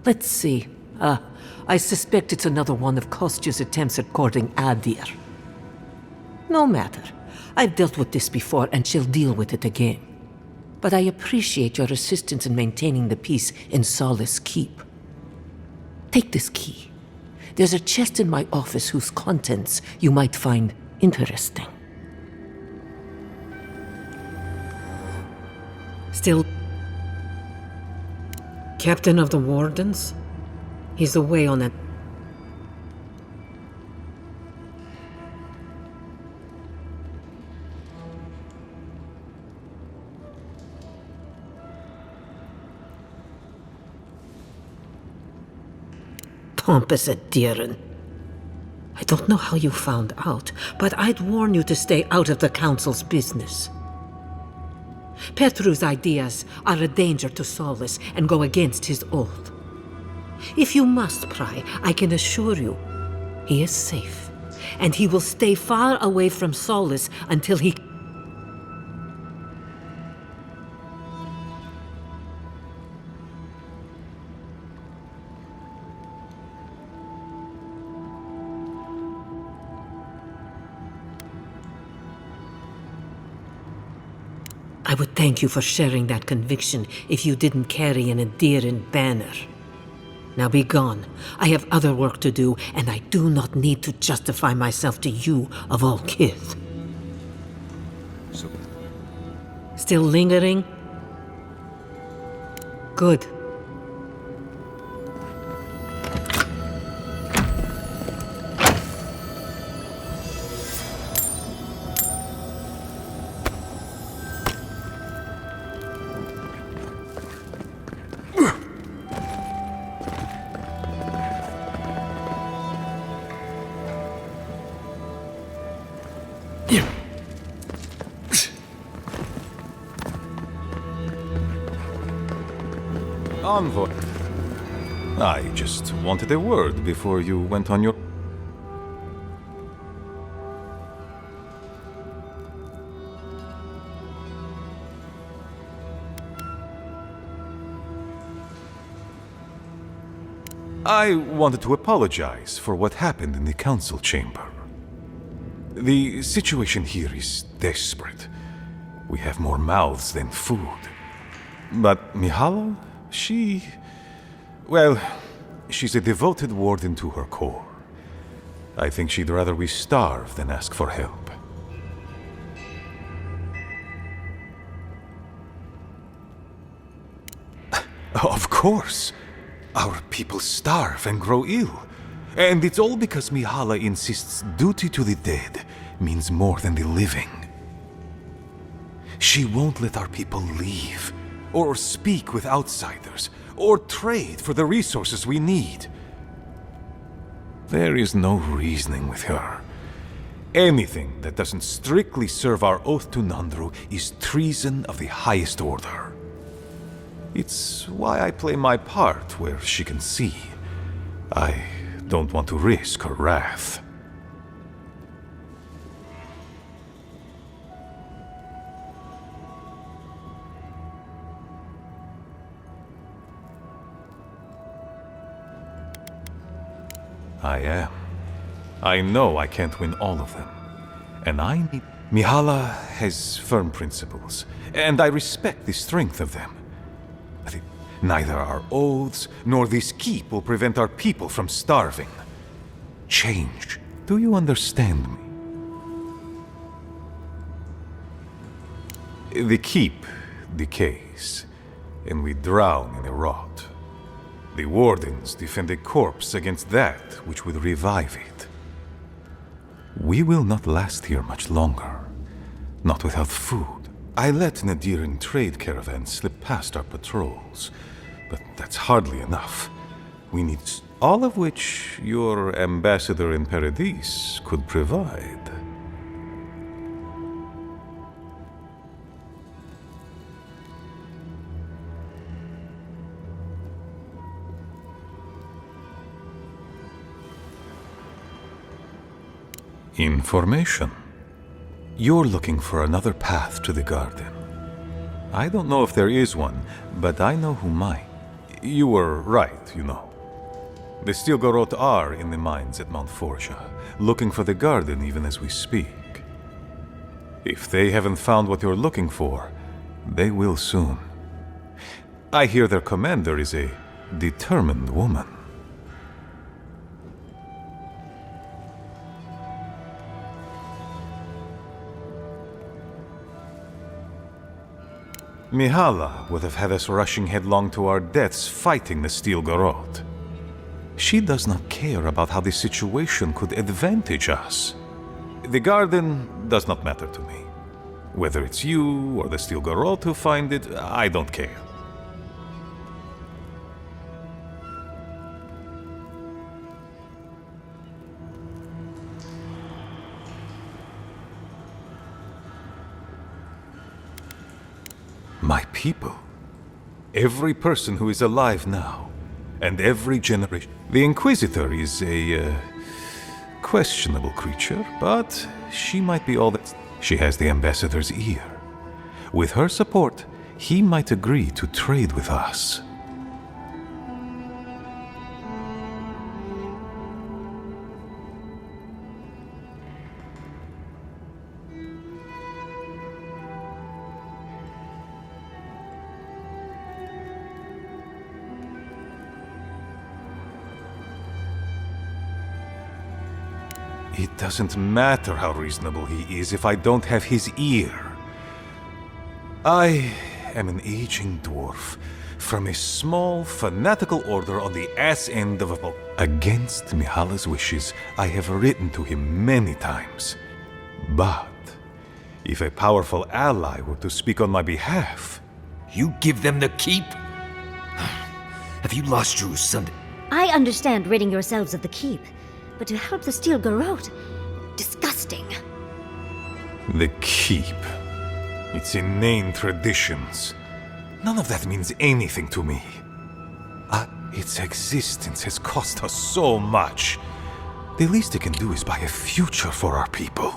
Let's see. I suspect it's another one of Kostya's attempts at courting Adir. No matter. I've dealt with this before, and she'll deal with it again. But I appreciate your assistance in maintaining the peace in Solace Keep. Take this key. There's a chest in my office whose contents you might find interesting. Still... Captain of the Wardens? He's away on it. Pompous Adiran. I don't know how you found out, but I'd warn you to stay out of the Council's business. Petru's ideas are a danger to Solace and go against his oath. If you must pry, I can assure you, he is safe, and he will stay far away from Solace until he... I would thank you for sharing that conviction if you didn't carry an Adiran banner. Now be gone. I have other work to do, and I do not need to justify myself to you of all kith. Still lingering? Good. Envoy. I just wanted a word before you went on your... I wanted to apologize for what happened in the council chamber. The situation here is desperate. We have more mouths than food. But Mihala, well, she's a devoted warden to her core. I think she'd rather we starve than ask for help. Of course. Our people starve and grow ill. And it's all because Mihala insists duty to the dead means more than the living. She won't let our people leave, or speak with outsiders, or trade for the resources we need. There is no reasoning with her. Anything that doesn't strictly serve our oath to Nandru is treason of the highest order. It's why I play my part where she can see. I don't want to risk her wrath. I am. I know I can't win all of them. And I need... Mihala has firm principles, and I respect the strength of them. Neither our oaths nor this keep will prevent our people from starving. Change. Do you understand me? The keep decays, and we drown in a rot. The wardens defend a corpse against that which would revive it. We will not last here much longer. Not without food. I let Nadiran trade caravans slip past our patrols, but that's hardly enough. We need all of which your ambassador in Paradise could provide. Information. You're looking for another path to the garden. I don't know if there is one, but I know who might. You were right, you know. The Stilgarot are in the mines at Mount Forja, looking for the garden even as we speak. If they haven't found what you're looking for, they will soon. I hear their commander is a determined woman. Mihala would have had us rushing headlong to our deaths fighting the Stilgarot. She does not care about how the situation could advantage us. The garden does not matter to me. Whether it's you or the Stilgarot who find it, I don't care. My people. Every person who is alive now, and every generation. The Inquisitor is a questionable creature, but she might be all that. She has the ambassador's ear. With her support, he might agree to trade with us. It doesn't matter how reasonable he is if I don't have his ear. I am an aging dwarf from a small, fanatical order on the ass end of a... Against Mihala's wishes, I have written to him many times. But if a powerful ally were to speak on my behalf... You give them the keep? Have you lost your son? I understand ridding yourselves of the keep. But to help the Stilgarot, disgusting. The keep. Its inane traditions. None of that means anything to me. Its existence has cost us so much. The least it can do is buy a future for our people.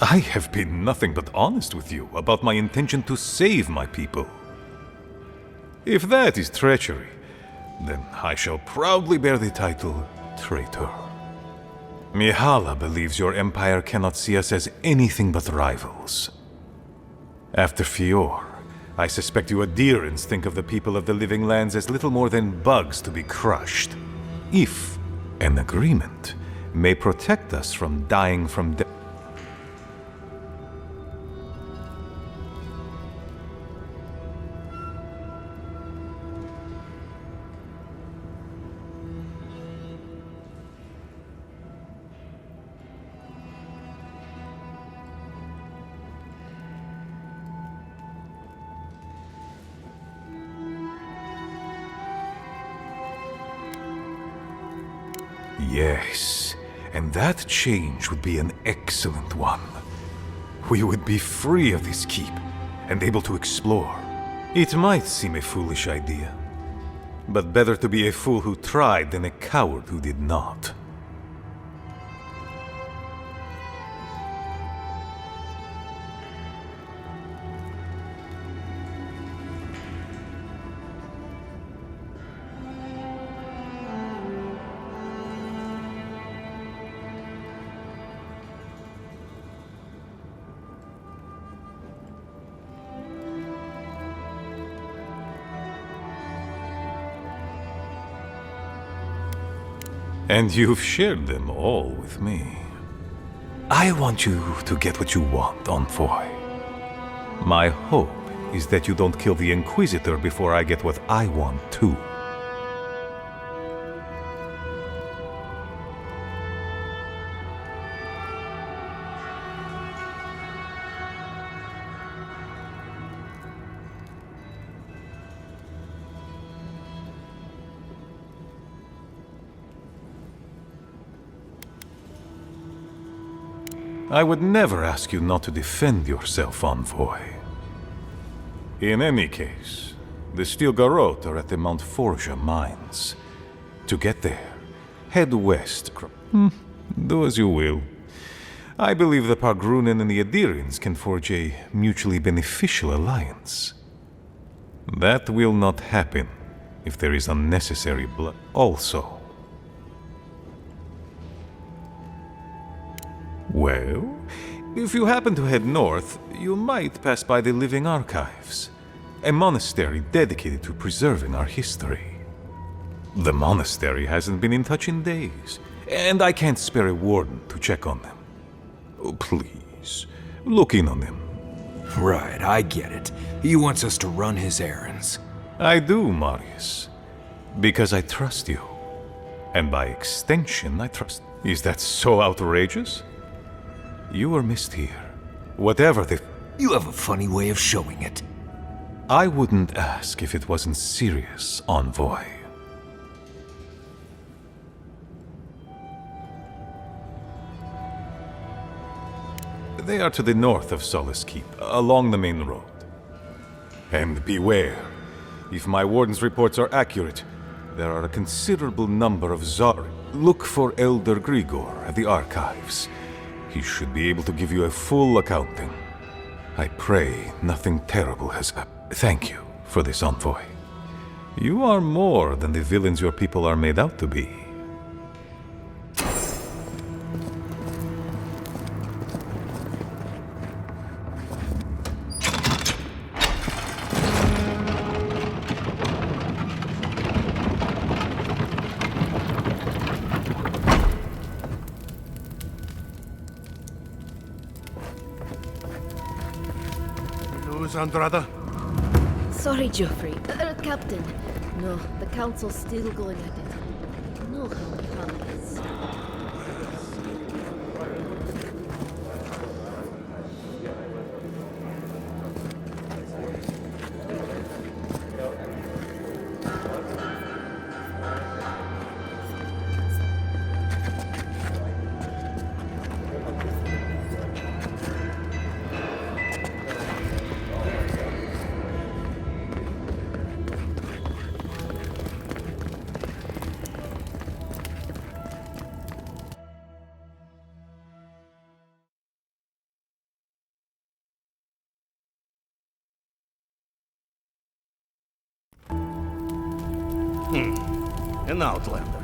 I have been nothing but honest with you about my intention to save my people. If that is treachery, then I shall proudly bear the title traitor. Mihala believes your empire cannot see us as anything but rivals. After Fior, I suspect you adherents think of the people of the Living Lands as little more than bugs to be crushed. If an agreement may protect us from dying from death. Yes, and that change would be an excellent one. We would be free of this keep, and able to explore. It might seem a foolish idea, but better to be a fool who tried than a coward who did not. And you've shared them all with me. I want you to get what you want, Envoy. My hope is that you don't kill the Inquisitor before I get what I want too. I would never ask you not to defend yourself, Envoy. In any case, the Steel Garrote are at the Mount Forja mines. To get there, head west. Do as you will. I believe the Pargrunen and the Adirians can forge a mutually beneficial alliance. That will not happen if there is unnecessary blood. Also, well, if you happen to head north, you might pass by the Living Archives, a monastery dedicated to preserving our history. The monastery hasn't been in touch in days, and I can't spare a warden to check on them. Oh, please, look in on them. Right, I get it. He wants us to run his errands. I do, Marius, because I trust you. And by extension, I trust... Is that so outrageous? You were missed here. Whatever the... You have a funny way of showing it. I wouldn't ask if it wasn't serious, Envoy. They are to the north of Solace Keep, along the main road. And beware, if my warden's reports are accurate, there are a considerable number of Zari. Look for Elder Grigor at the archives. He should be able to give you a full accounting. I pray nothing terrible has happened. Thank you for this, Envoy. You are more than the villains your people are made out to be. Andrada? Sorry, Geoffrey. Captain. No, the Council's still going at it. No help comes. An outlander.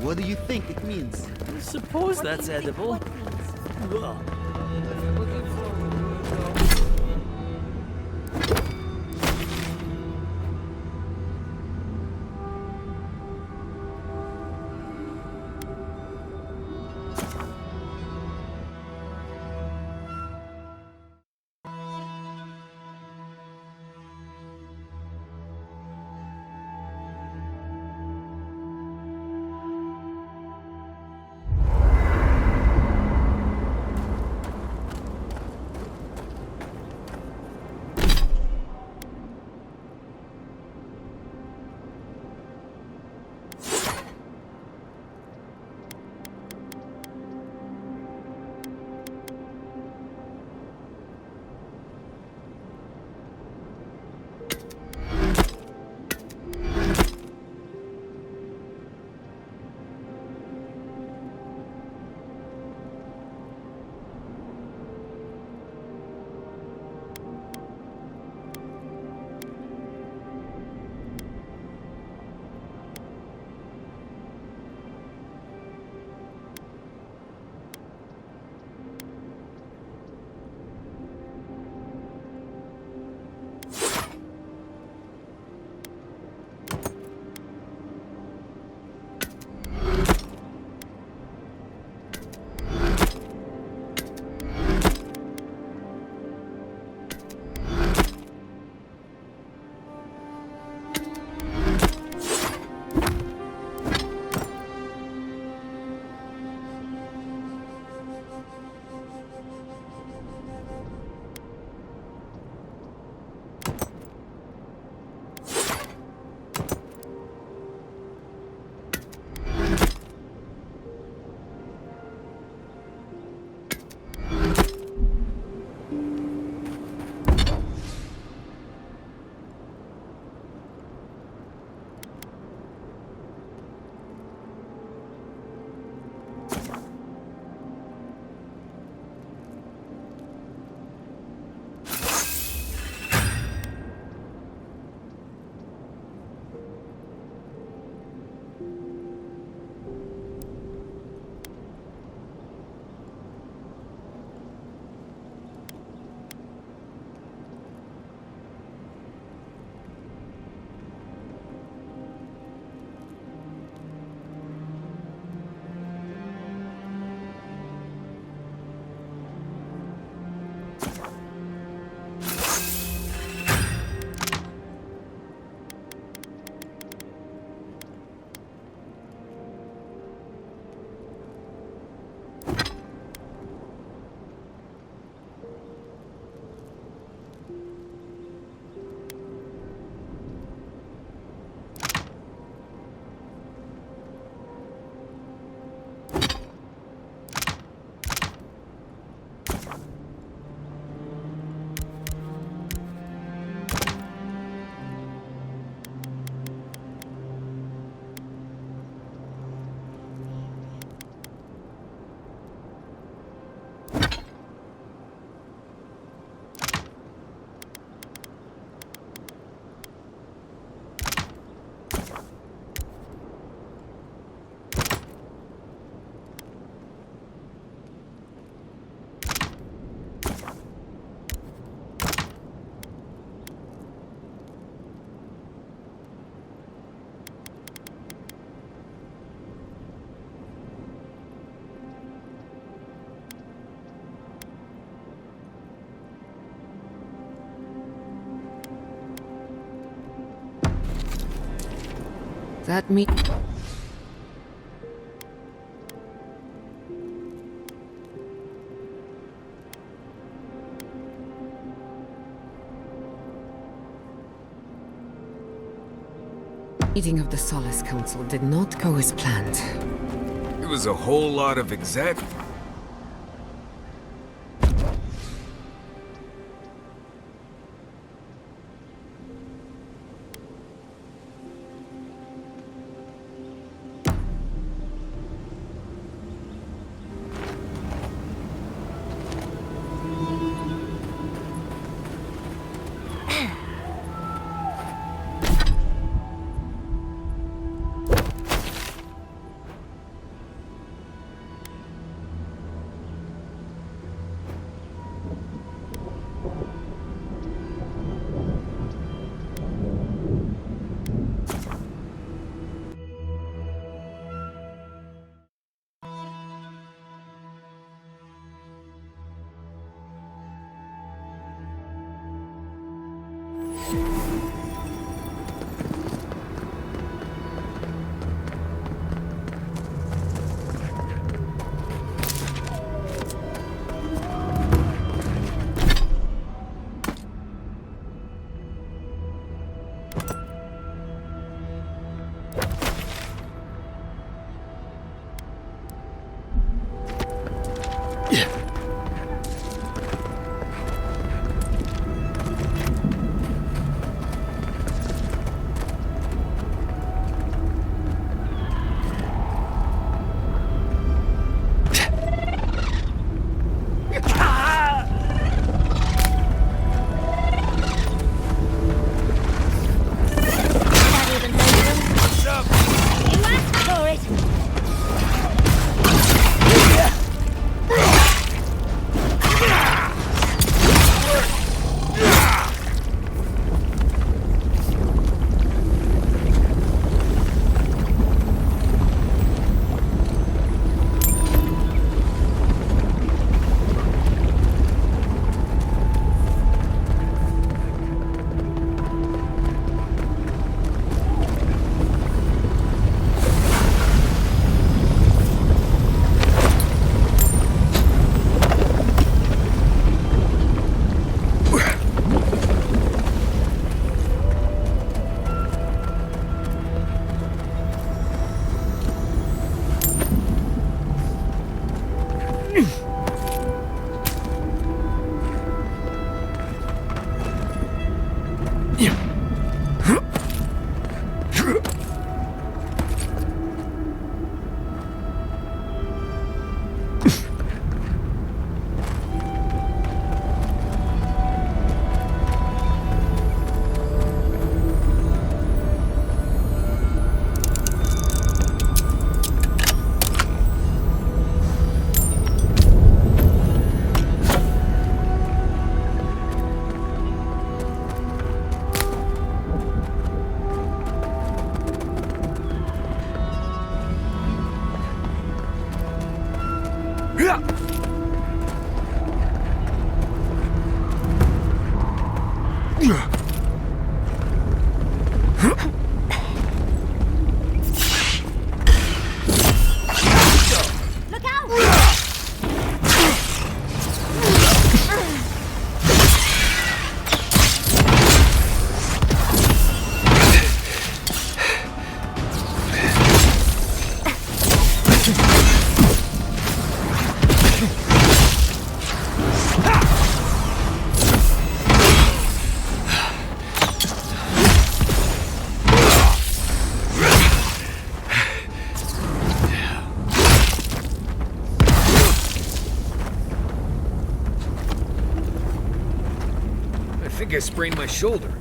What do you think it means? I suppose that's edible. Well, That me. Meeting of the Solace Council did not go as planned. It was a whole lot of exact... I sprained my shoulder.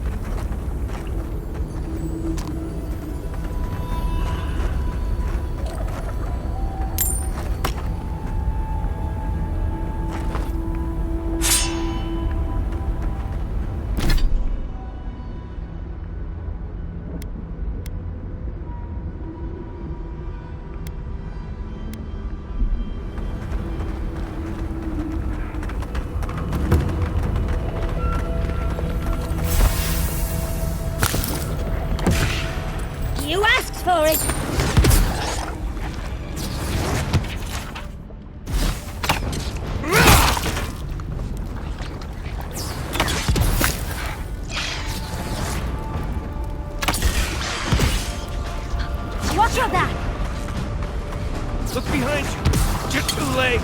You asked for it. Watch out that! Look behind you! You're too late!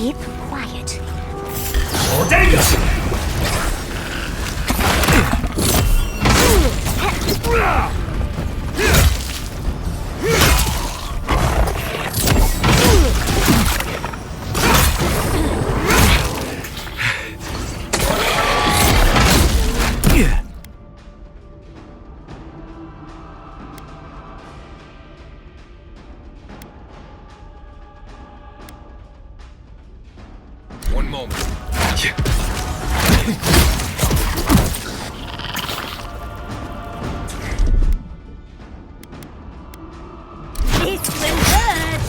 Keep quiet. One moment. It will hurt.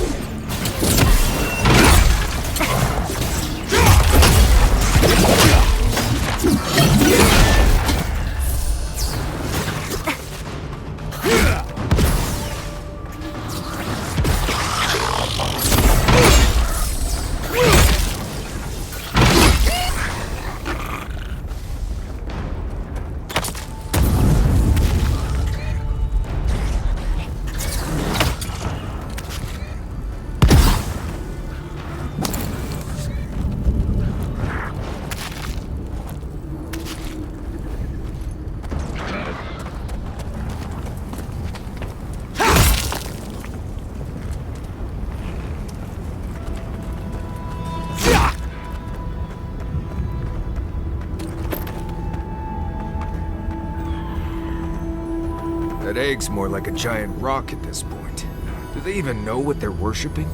That egg's more like a giant rock at this point. Do they even know what they're worshipping?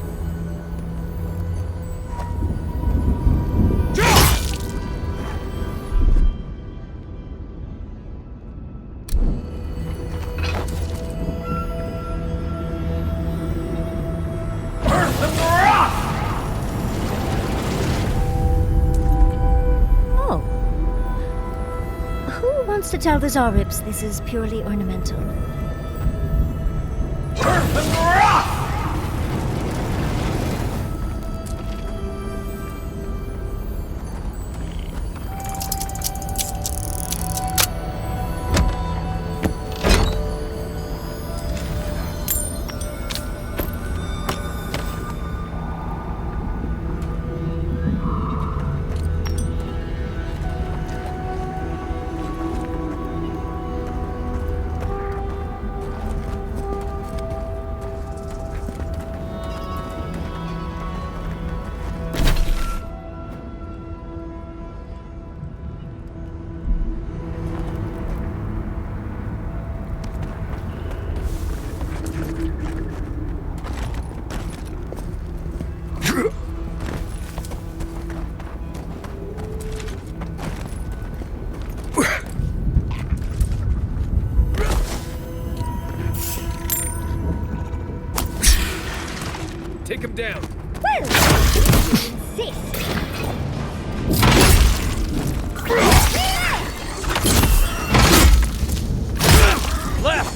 To tell the Zarips this is purely ornamental. Take him down. Well, insist. Left!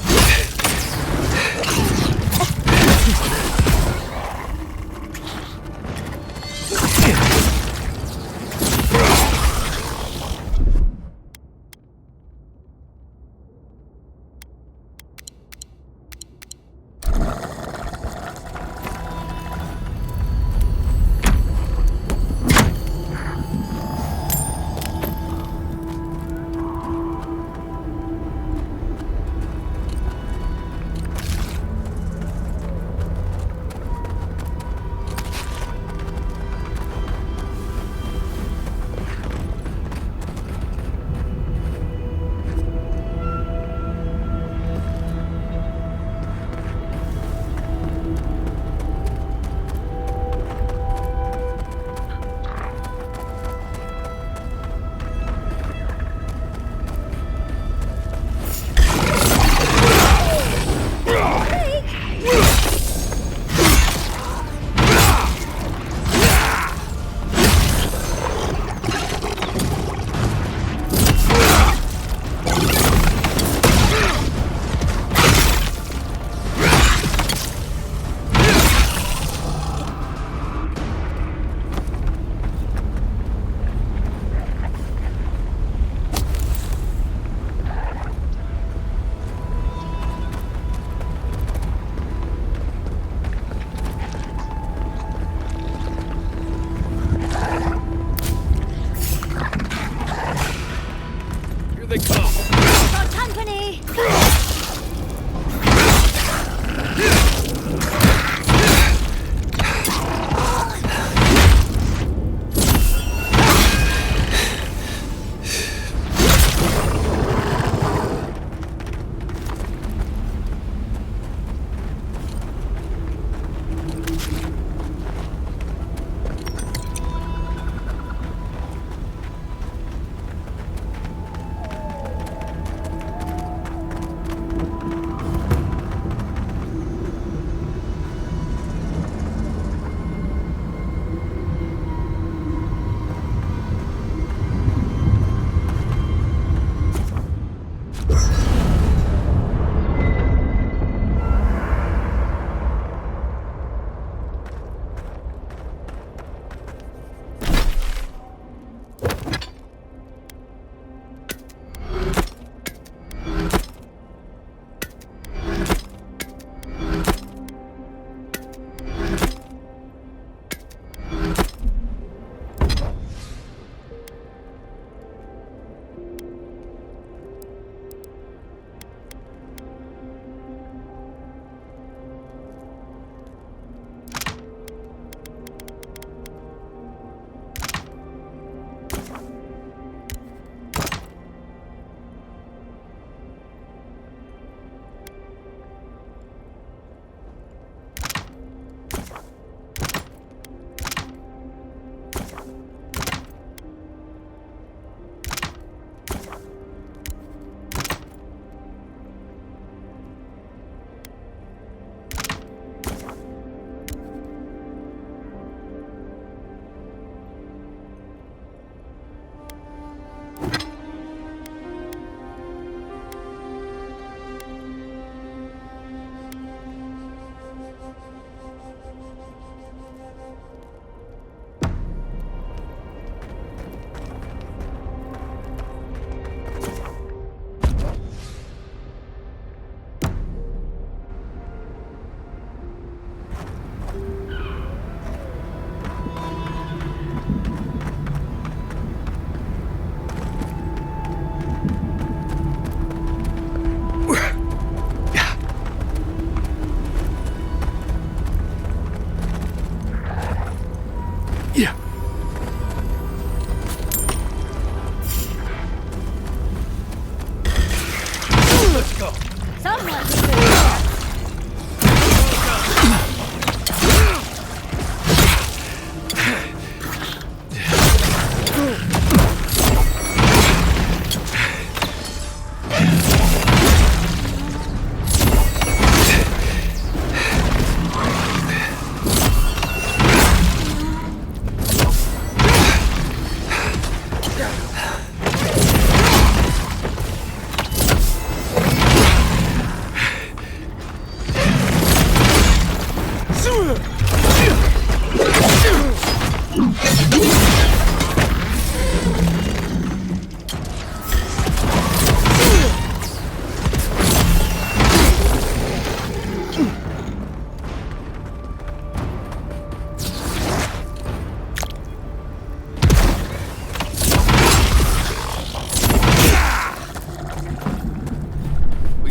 Someone did it.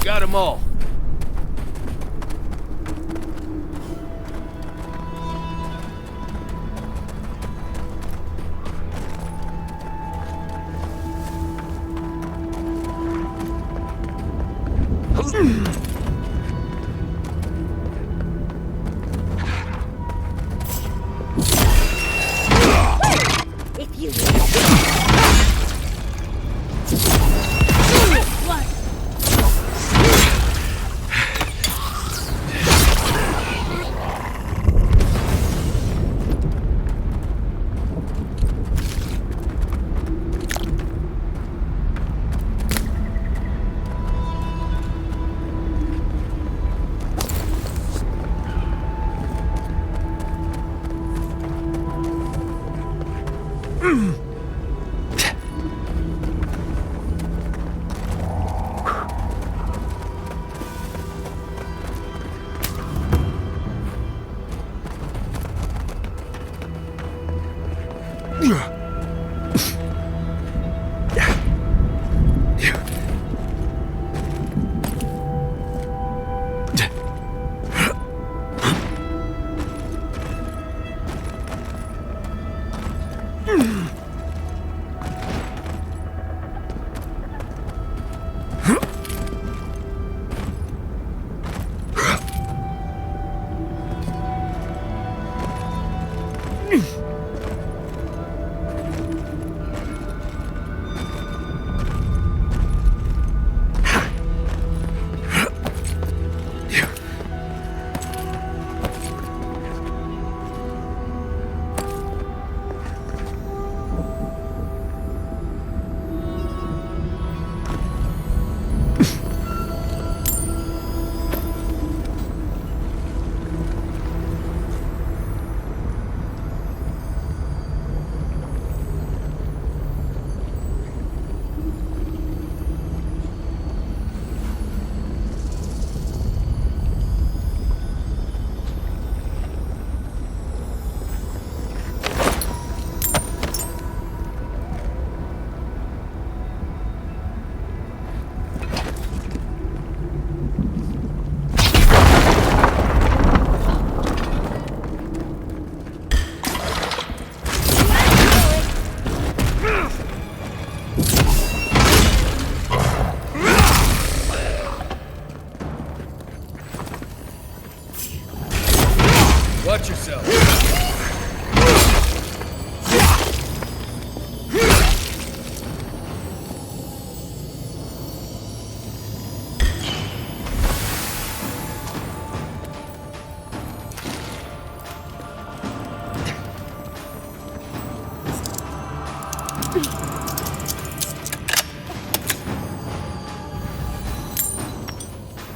Got them all. If you Watch yourself.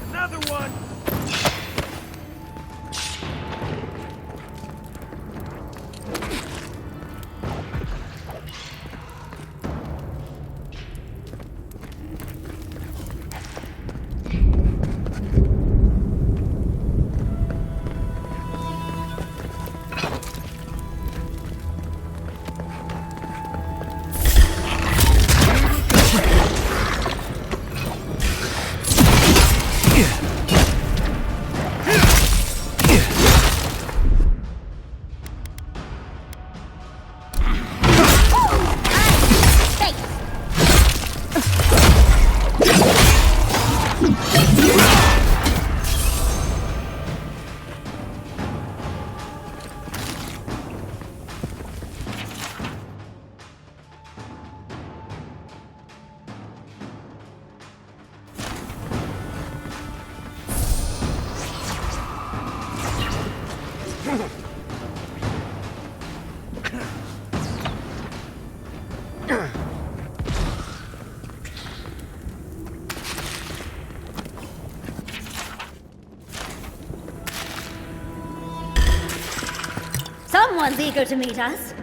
Another one. Someone's eager to meet us.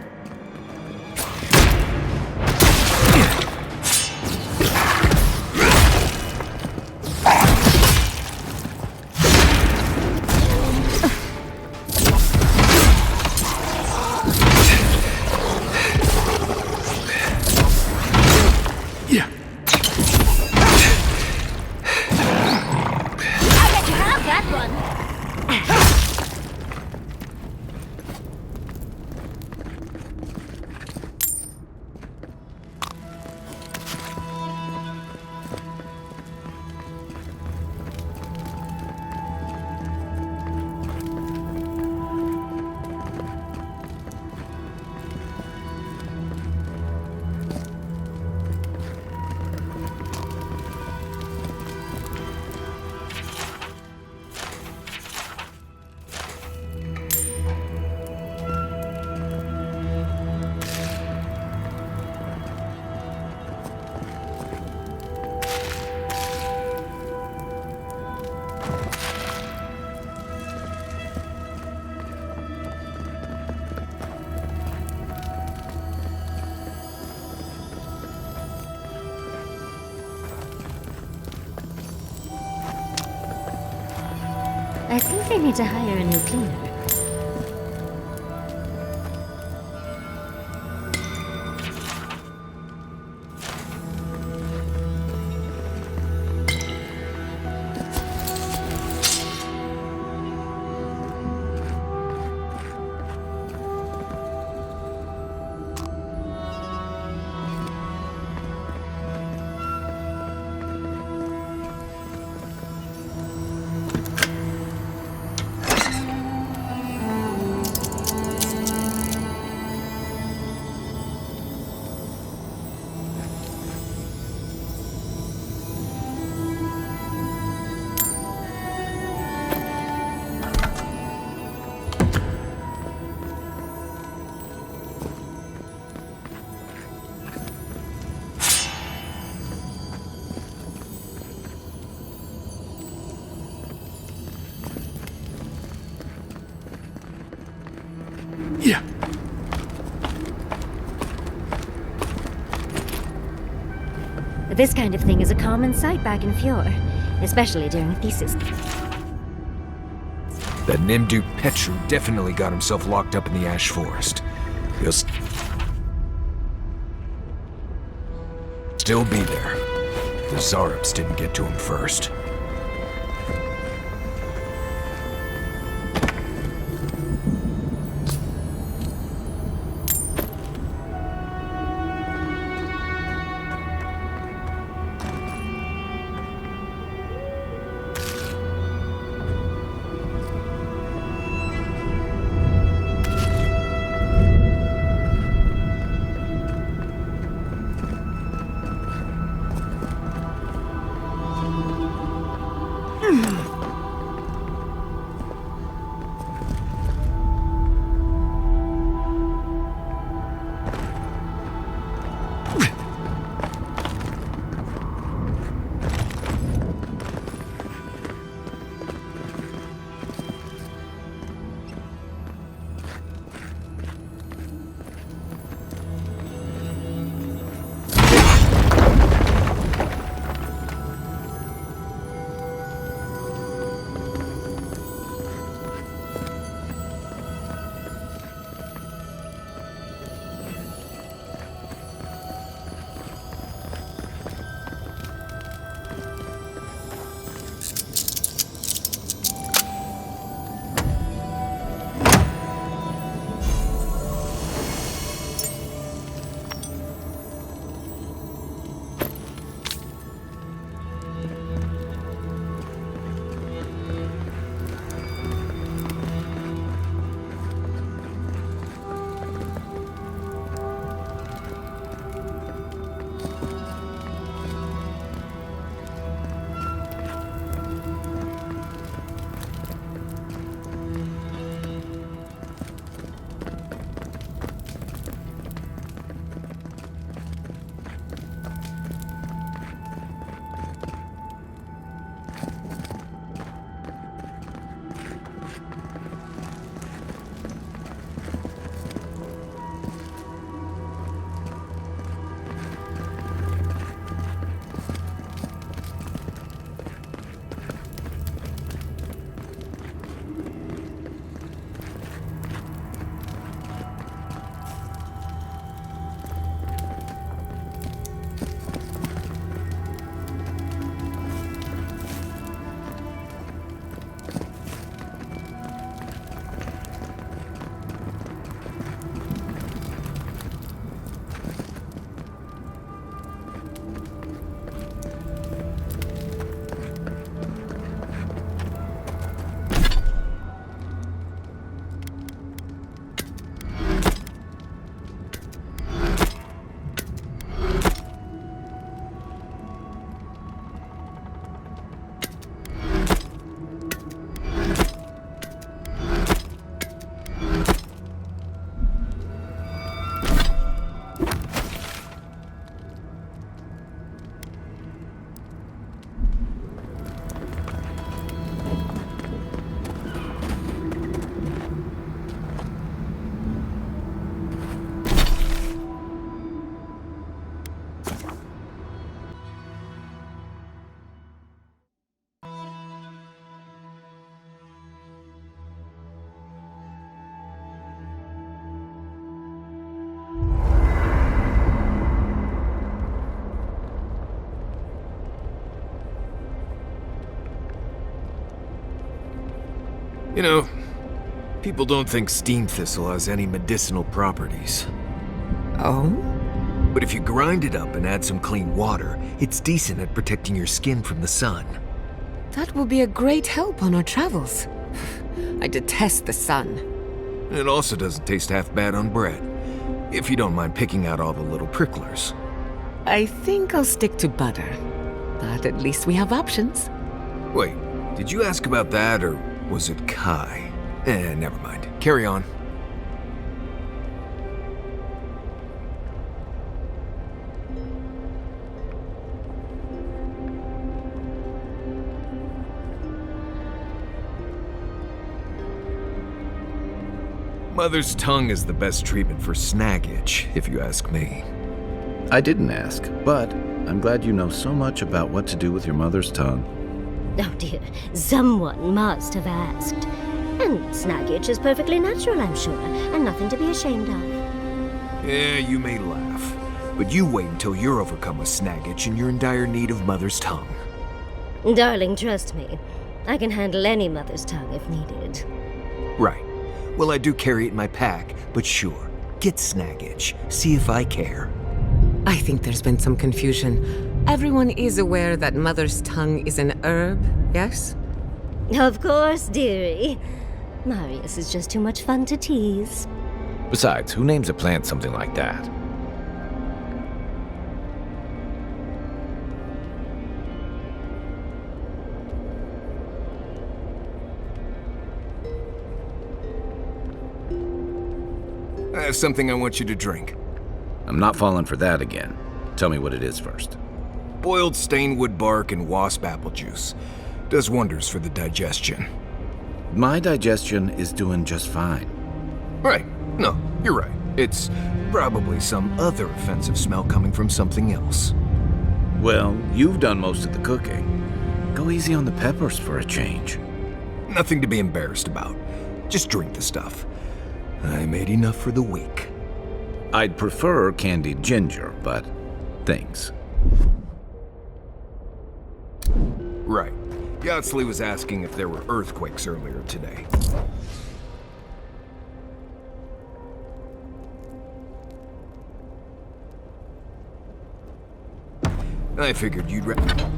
I think they need to hire a new cleaner. This kind of thing is a common sight back in Fjord, especially during thesis. That Nimdu Petru definitely got himself locked up in the Ash Forest. He'll still be there. The Zarabs didn't get to him first. You know, people don't think steam thistle has any medicinal properties. Oh? But if you grind it up and add some clean water, it's decent at protecting your skin from the sun. That will be a great help on our travels. I detest the sun. It also doesn't taste half bad on bread, if you don't mind picking out all the little pricklers. I think I'll stick to butter. But at least we have options. Wait, did you ask about that, or was it Kai? Never mind. Carry on. Mother's tongue is the best treatment for snag itch, if you ask me. I didn't ask, but I'm glad you know so much about what to do with your mother's tongue. Oh dear, someone must have asked. And snag itch is perfectly natural, I'm sure, and nothing to be ashamed of. Yeah, you may laugh, but you wait until you're overcome with snag itch and you're in dire need of mother's tongue. Darling, trust me. I can handle any mother's tongue if needed. Right. Well, I do carry it in my pack, but sure, get snag itch. See if I care. I think there's been some confusion. Everyone is aware that mother's tongue is an herb, yes? Of course, dearie. Marius is just too much fun to tease. Besides, who names a plant something like that? I have something I want you to drink. I'm not falling for that again. Tell me what it is first. Boiled stainwood bark and wasp apple juice. Does wonders for the digestion. My digestion is doing just fine. Right. No, you're right. It's probably some other offensive smell coming from something else. Well, you've done most of the cooking. Go easy on the peppers for a change. Nothing to be embarrassed about. Just drink the stuff. I made enough for the week. I'd prefer candied ginger, but thanks. Right. Yatsley was asking if there were earthquakes earlier today. I figured you'd rather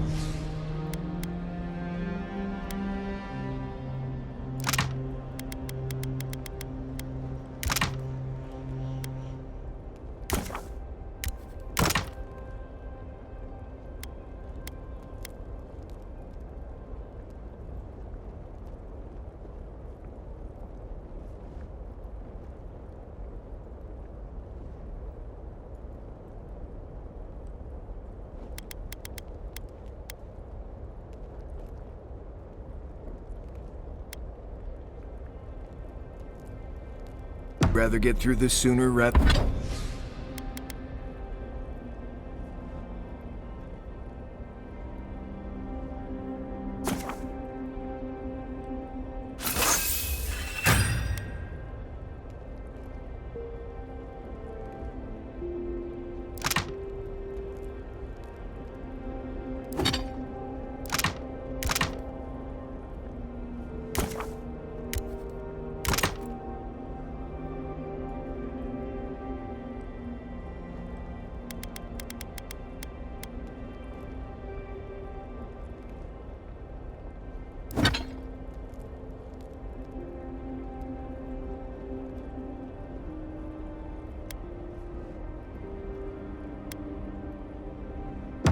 get through this sooner rather...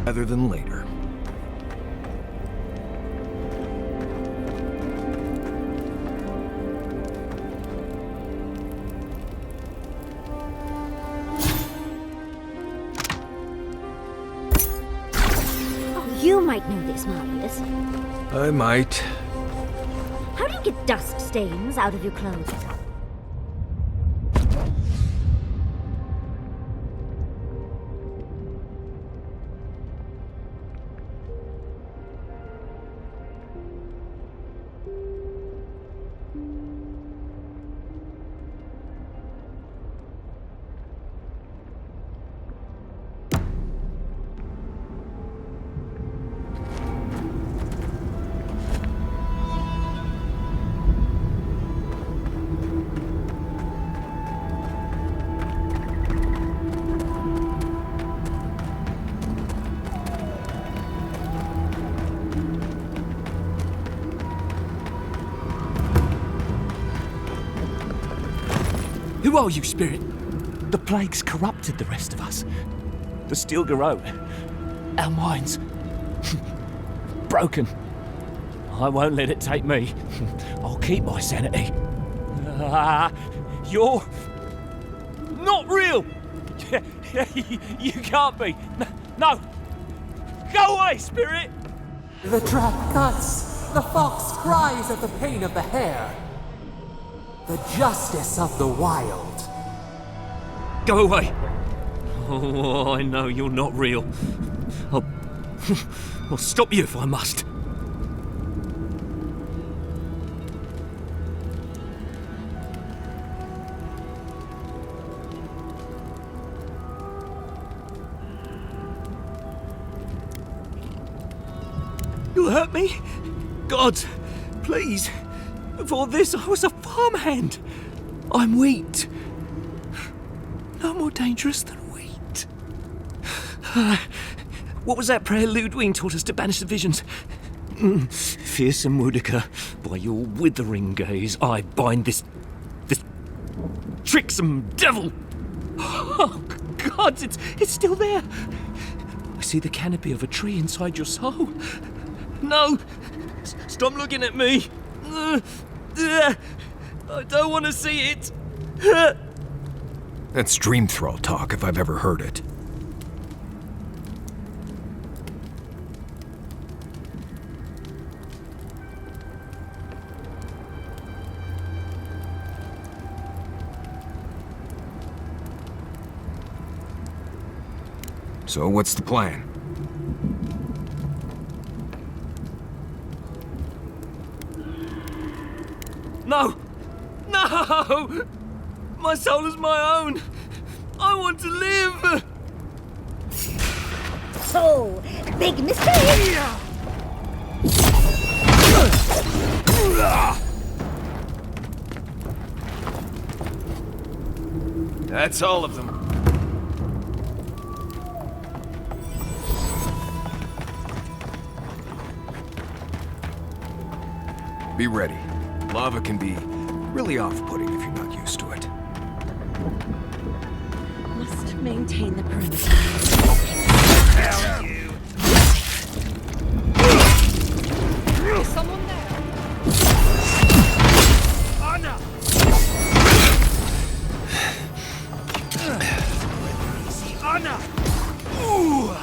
rather than later. Oh, you might know this, Marius. I might. How do you get dust stains out of your clothes? Who are you, spirit? The plague's corrupted the rest of us. The steel garrote. Our minds. Broken. I won't let it take me. I'll keep my sanity. You're not real. You can't be. No. Go away, spirit. The trap cuts. The fox cries at the pain of the hare. The justice of the wild. Go away. Oh, I know you're not real. I'll stop you if I must. You'll hurt me? God, please. Before this, I was a farmhand. I'm wheat. No more dangerous than wheat. What was that prayer Ludwig taught us to banish the visions? Fearsome Woodiker, by your withering gaze, I bind this tricksome devil. Oh, God, it's still there. I see the canopy of a tree inside your soul. No! Stop looking at me! I don't want to see it! That's dream thrall talk if I've ever heard it. So what's the plan? No! No! My soul is my own! I want to live! So, big mistake! That's all of them. Be ready. Lava can be really off-putting if you're not used to it. Must maintain the perimeter. Hell you! Is someone there? Anna! Easy, Anna! Ooh!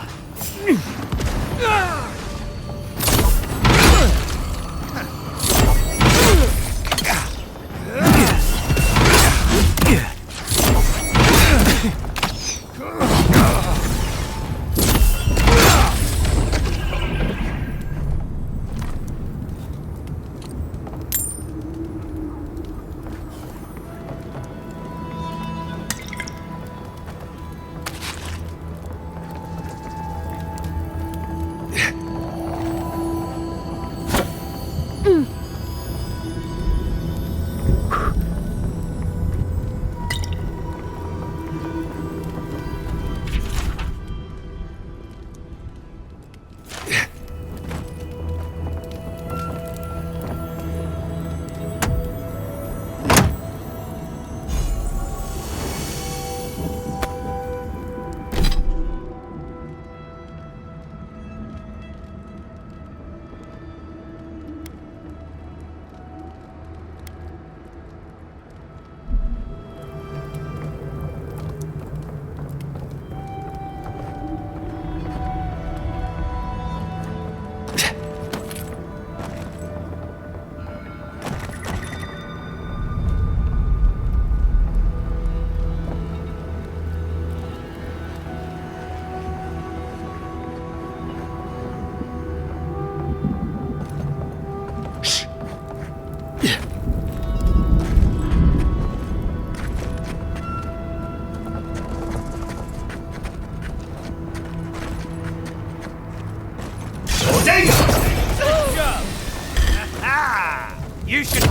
You should...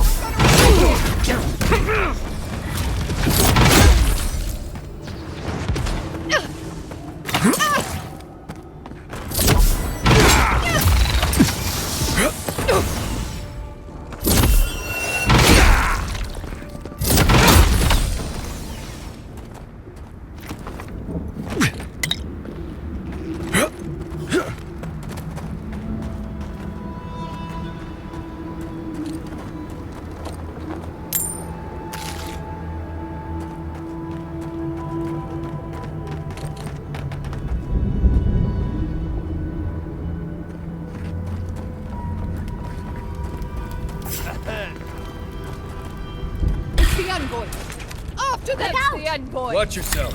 to that's the end point. Watch yourself.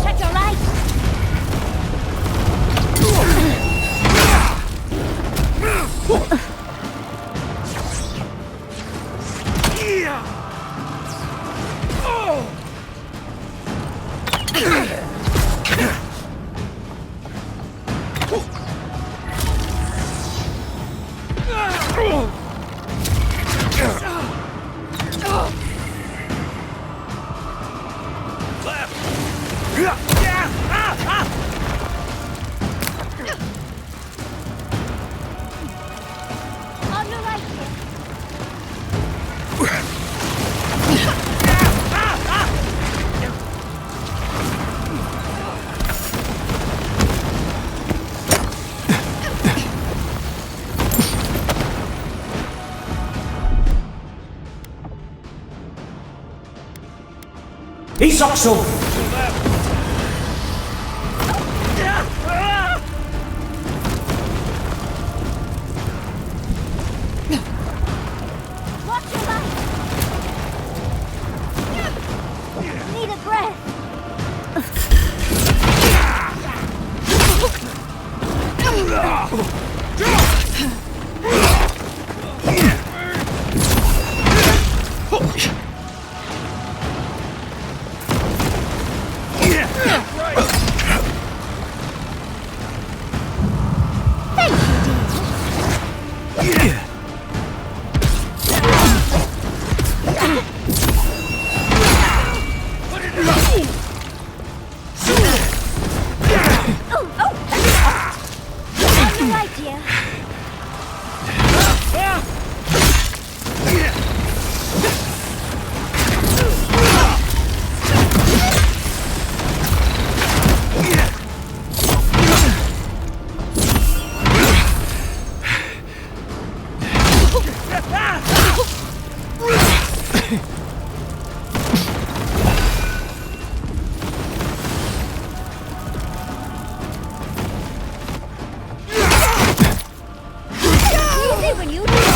Check your right. On the right here. Isokso! Watch your right. Need a breath. On the right here. Easy when you do it.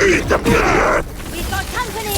Eat the blood! We've got company.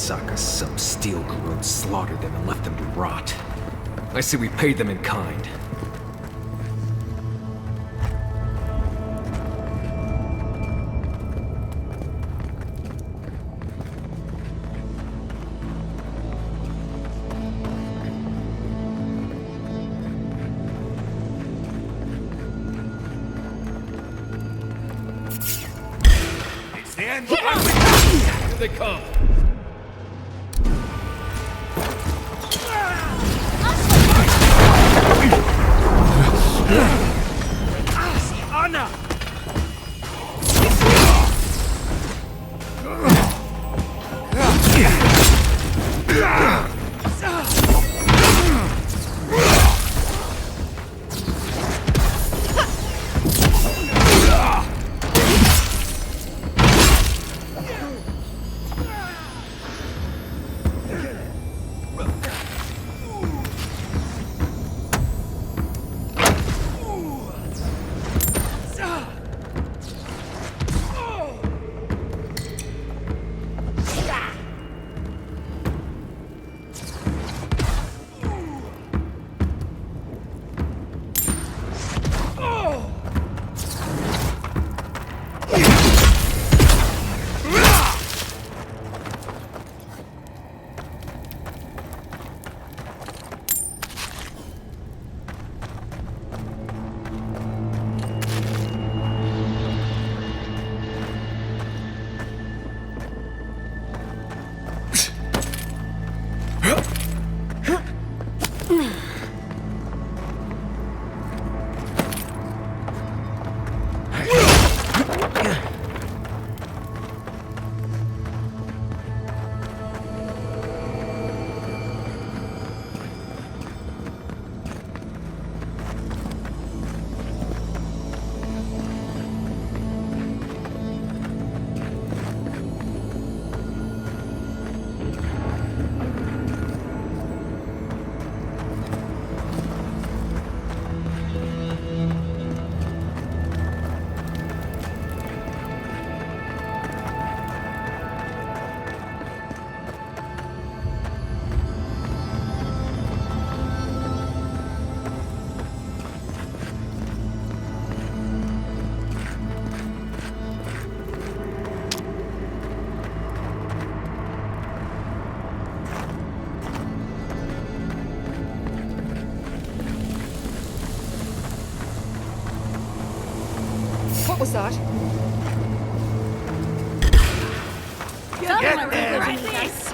Arasaka's sub-steel garrote slaughtered them and left them to rot. I say we pay them in kind. Here they come! Anna! What was that? Get there! Like this!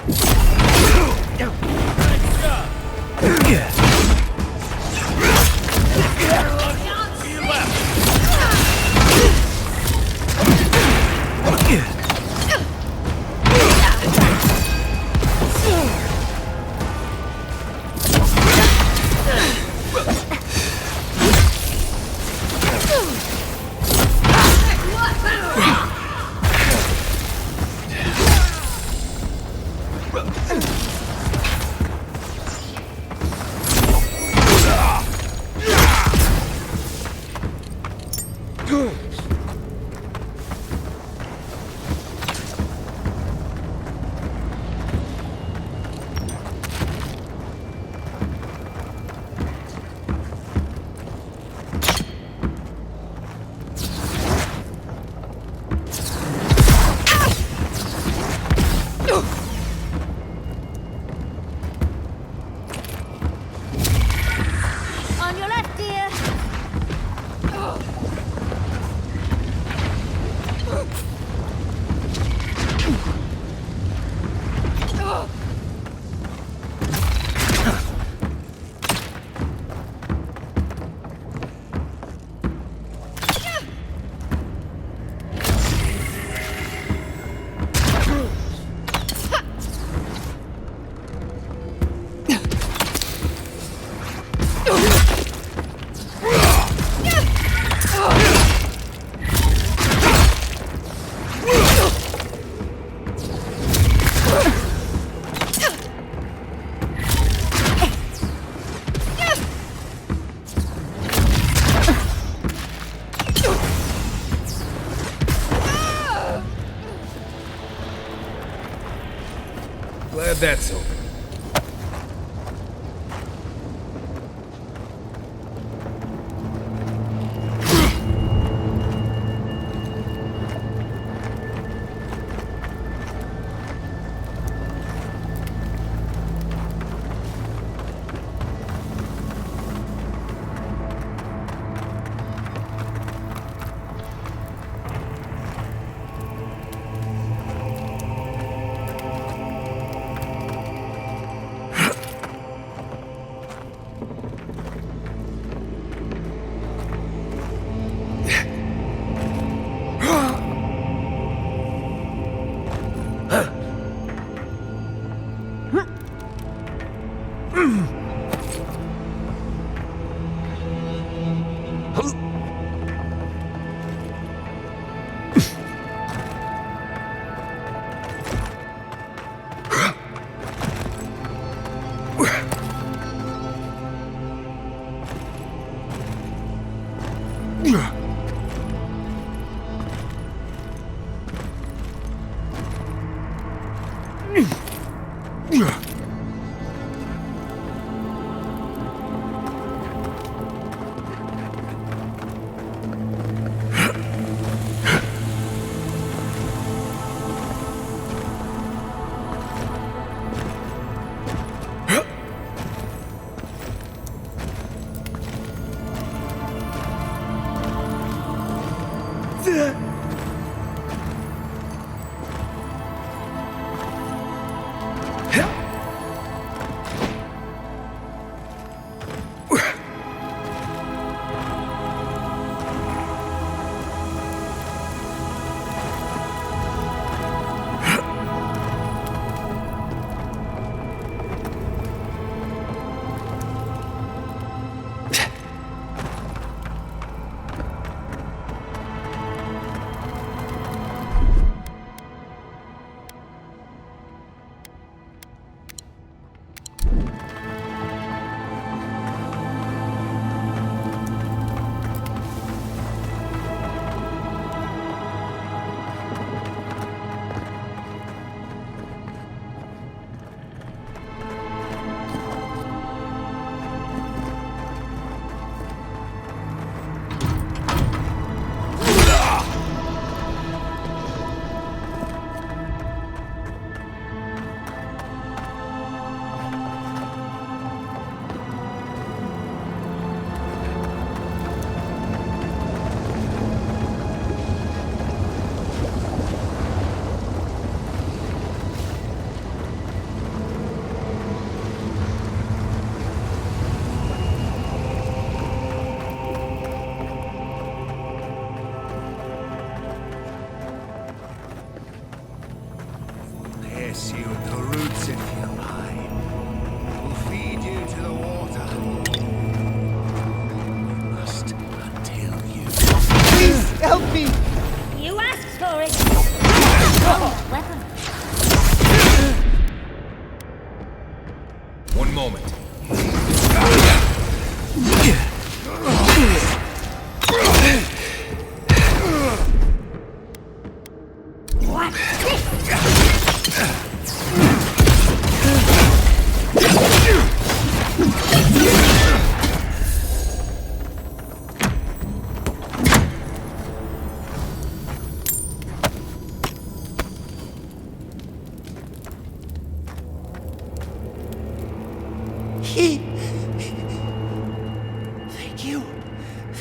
Glad that's over.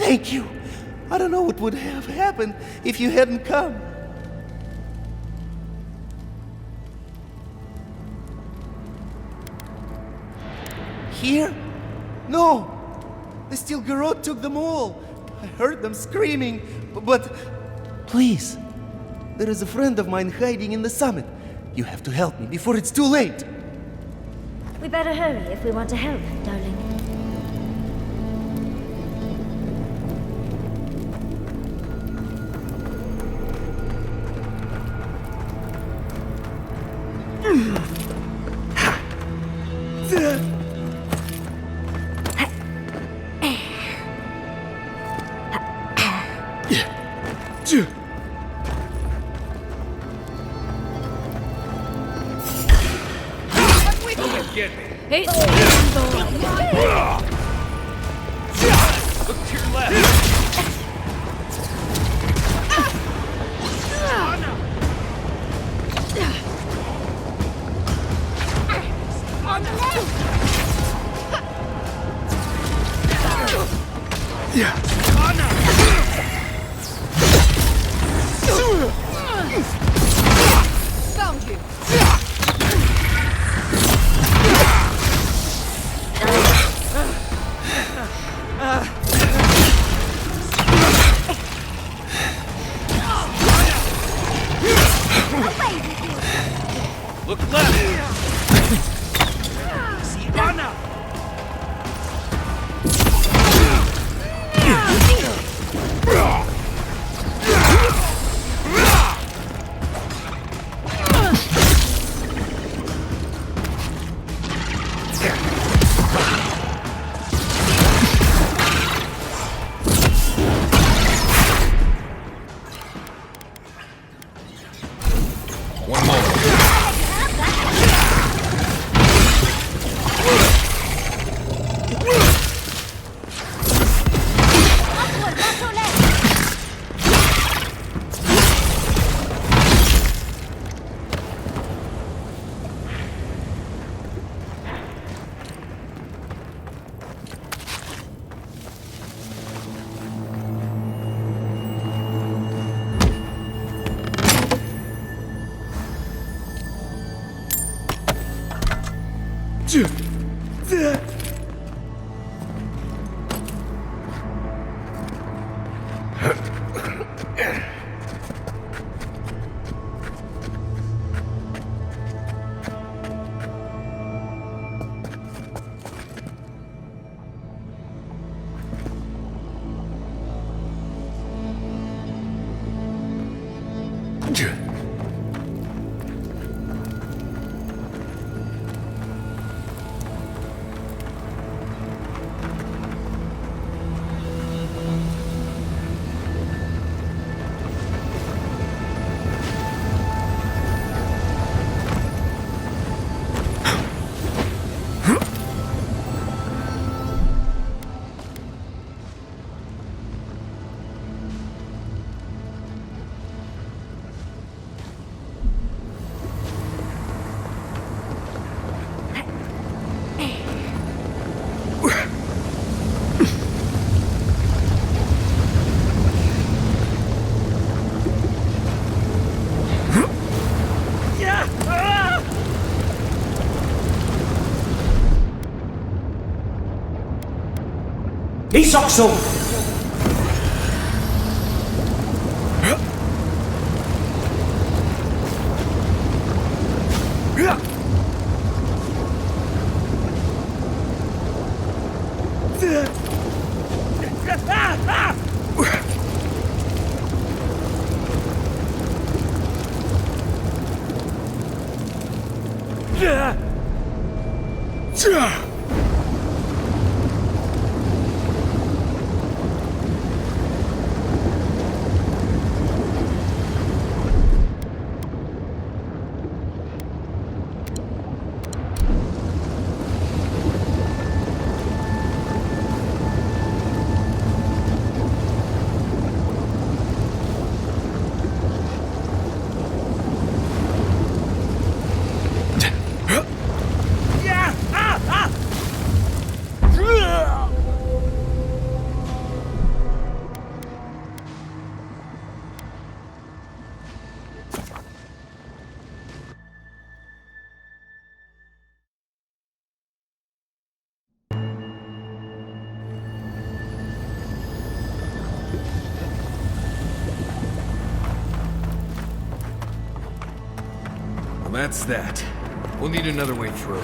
Thank you. I don't know what would have happened if you hadn't come. Here? No! The steel garrote took them all. I heard them screaming, but... Please, there is a friend of mine hiding in the summit. You have to help me before it's too late. We better hurry if we want to help, darling. get me. Hey! Look to your left. On the left! Found you! Look left. Anna. One moment. Isokso! That's that. We'll need another way through.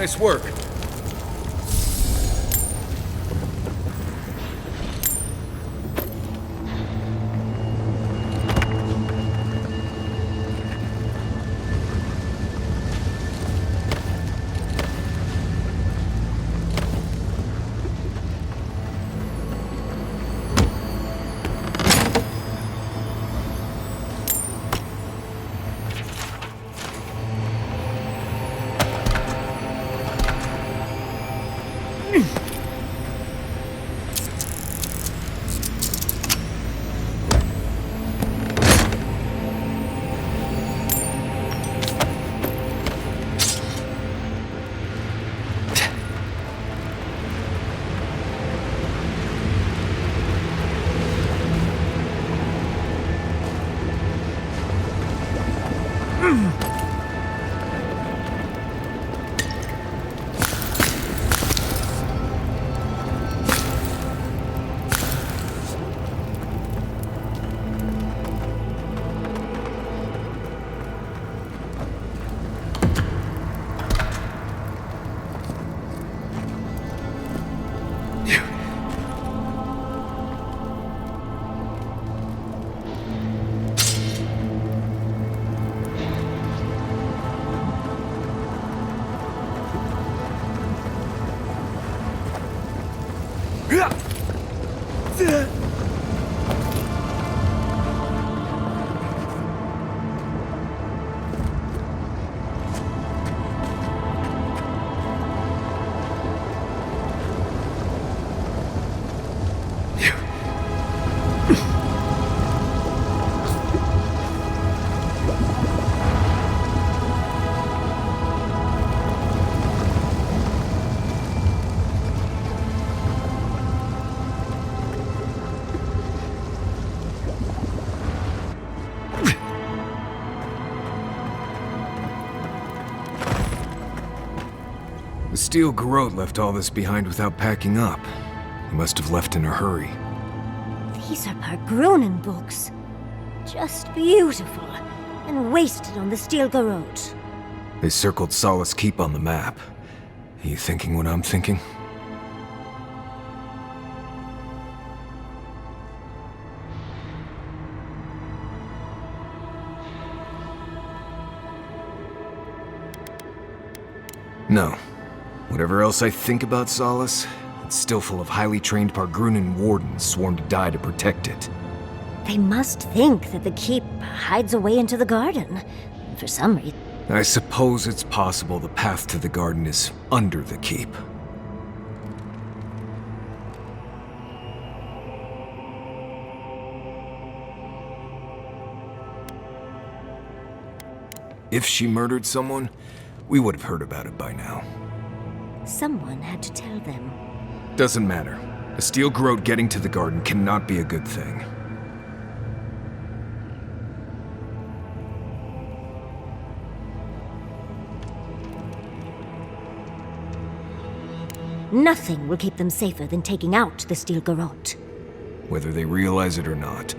Nice work. The steel garrote left all this behind without packing up. He must have left in a hurry. These are Pargrunen books. Just beautiful. And wasted on the steel garrote. They circled Solace Keep on the map. Are you thinking what I'm thinking? No. Whatever else I think about Solace, it's still full of highly trained Pargrunen wardens sworn to die to protect it. They must think that the keep hides away into the garden. For some reason. I suppose it's possible the path to the garden is under the keep. If she murdered someone, we would have heard about it by now. Someone had to tell them. Doesn't matter. A steel garrote getting to the garden cannot be a good thing. Nothing will keep them safer than taking out the steel garrote. Whether they realize it or not.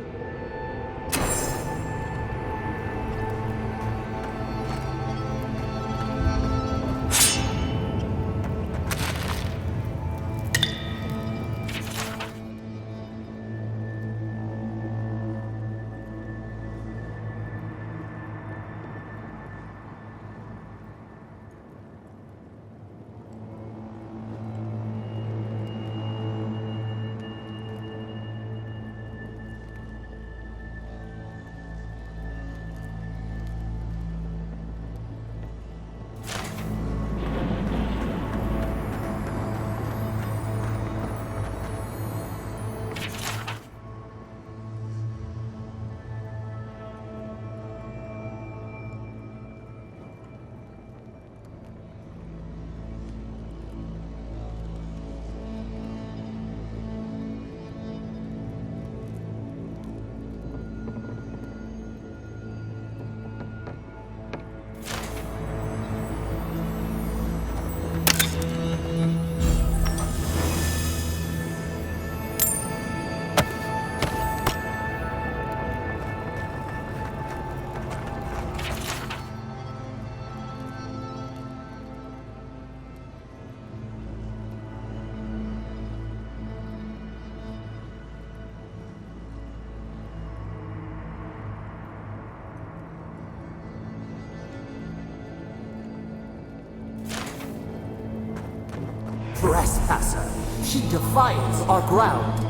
Trespasser! She defiles our ground!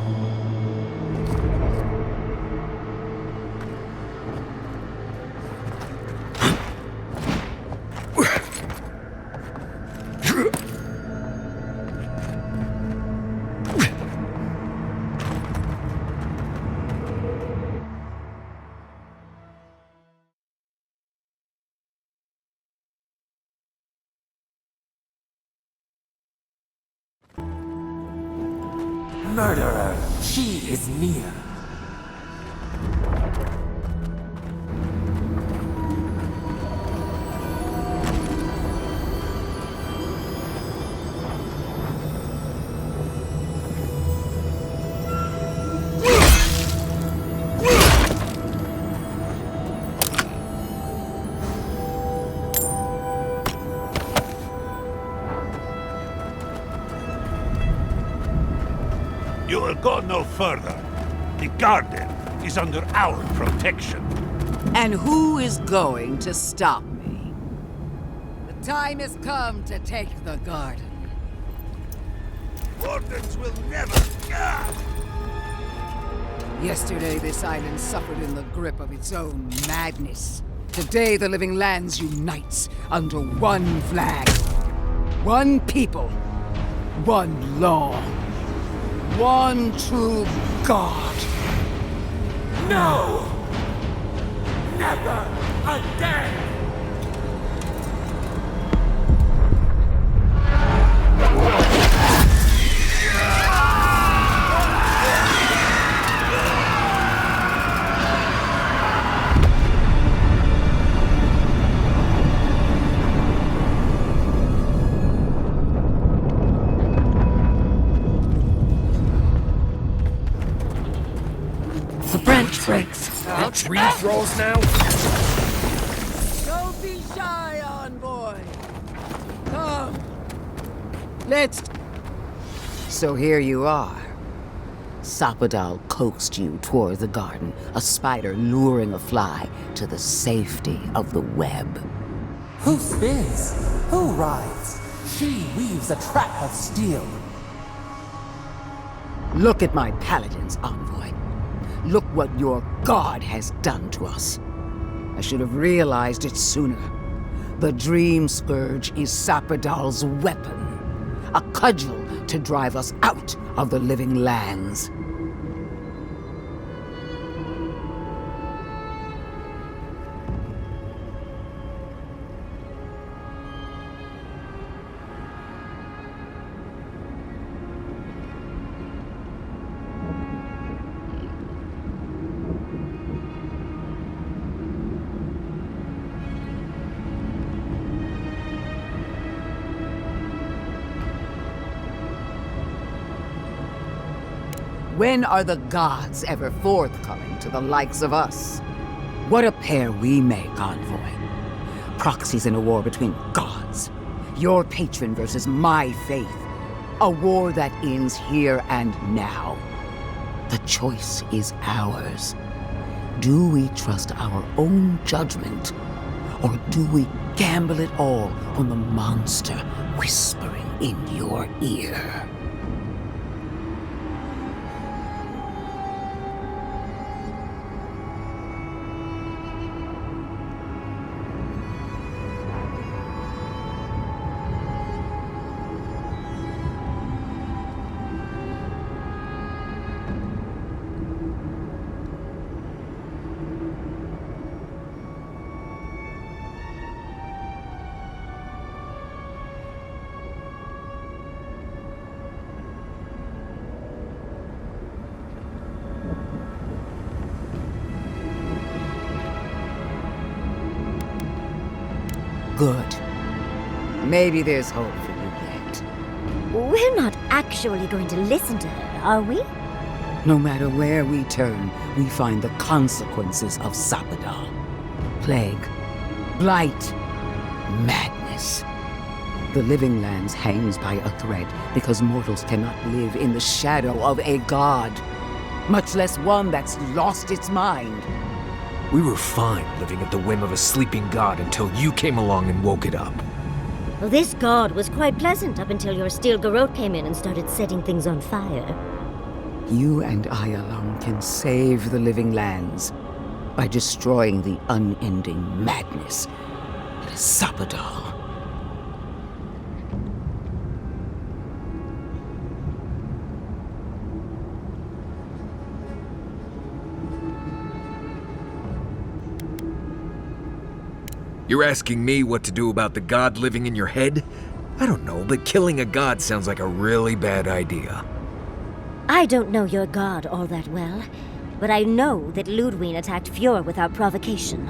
Murderer, she is near. You will go no further. The garden is under our protection. And who is going to stop me? The time has come to take the garden. Wardens will never... Yesterday, this island suffered in the grip of its own madness. Today, the living lands unites under one flag. One people. One law. One true God. No! Never again! The branch breaks. The tree falls now? Don't be shy, envoy. Come. Let's... So here you are. Sapadal coaxed you toward the garden, a spider luring a fly to the safety of the web. Who spins? Who rides? She weaves a trap of steel. Look at my paladins, envoy. Look what your god has done to us. I should have realized it sooner. The Dream Scourge is Sapadal's weapon. A cudgel to drive us out of the living lands. When are the gods ever forthcoming to the likes of us? What a pair we make, envoy. Proxies in a war between gods. Your patron versus my faith. A war that ends here and now. The choice is ours. Do we trust our own judgment? Or do we gamble it all on the monster whispering in your ear? Good. Maybe there's hope for you yet. We're not actually going to listen to her, are we? No matter where we turn, we find the consequences of Sapadal. Plague, blight, madness. The living lands hangs by a thread because mortals cannot live in the shadow of a god, much less one that's lost its mind. We were fine living at the whim of a sleeping god until you came along and woke it up. Well, this god was quite pleasant up until your steel garrote came in and started setting things on fire. You and I alone can save the living lands by destroying the unending madness that is Sapadal. You're asking me what to do about the god living in your head? I don't know, but killing a god sounds like a really bad idea. I don't know your god all that well, but I know that Ludwig attacked Fjord without provocation.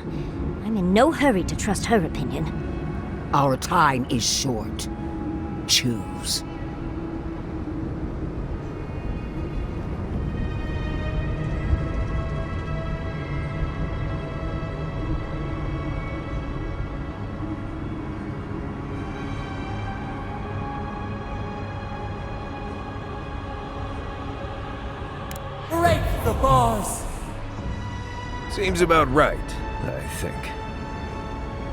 I'm in no hurry to trust her opinion. Our time is short. Choose. Break the bars! Seems about right, I think.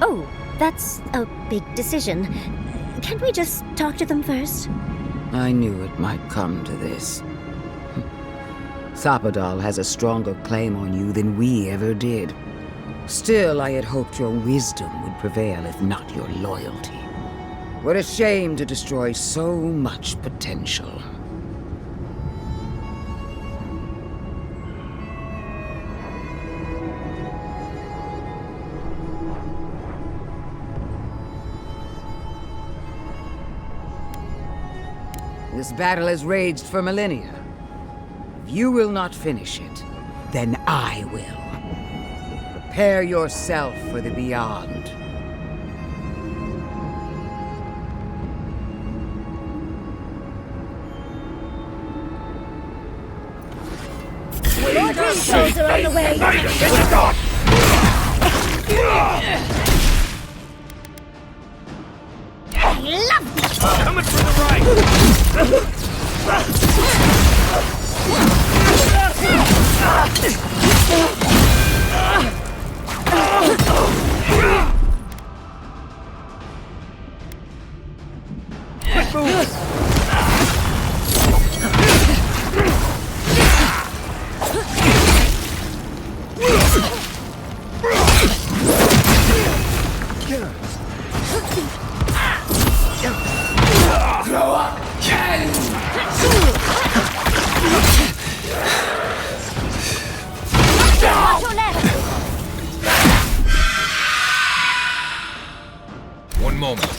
Oh, that's a big decision. Can't we just talk to them first? I knew it might come to this. Sapadal has a stronger claim on you than we ever did. Still, I had hoped your wisdom would prevail, if not your loyalty. What a shame to destroy so much potential. This battle has raged for millennia. If you will not finish it, then I will. Prepare yourself for the beyond. More soldiers are on the way! I love this! Coming from the right! Quick move! One moment.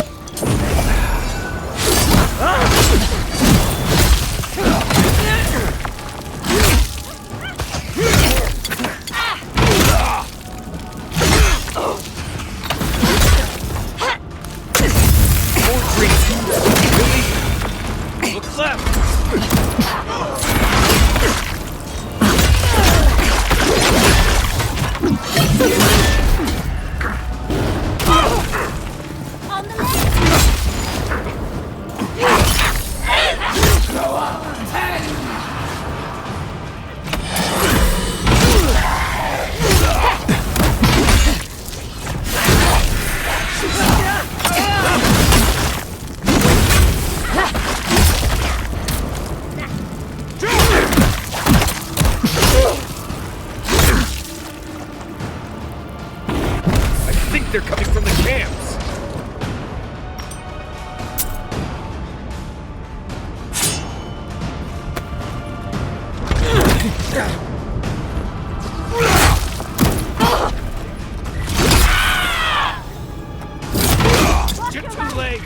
Look left! They're coming from the camps! You're too late!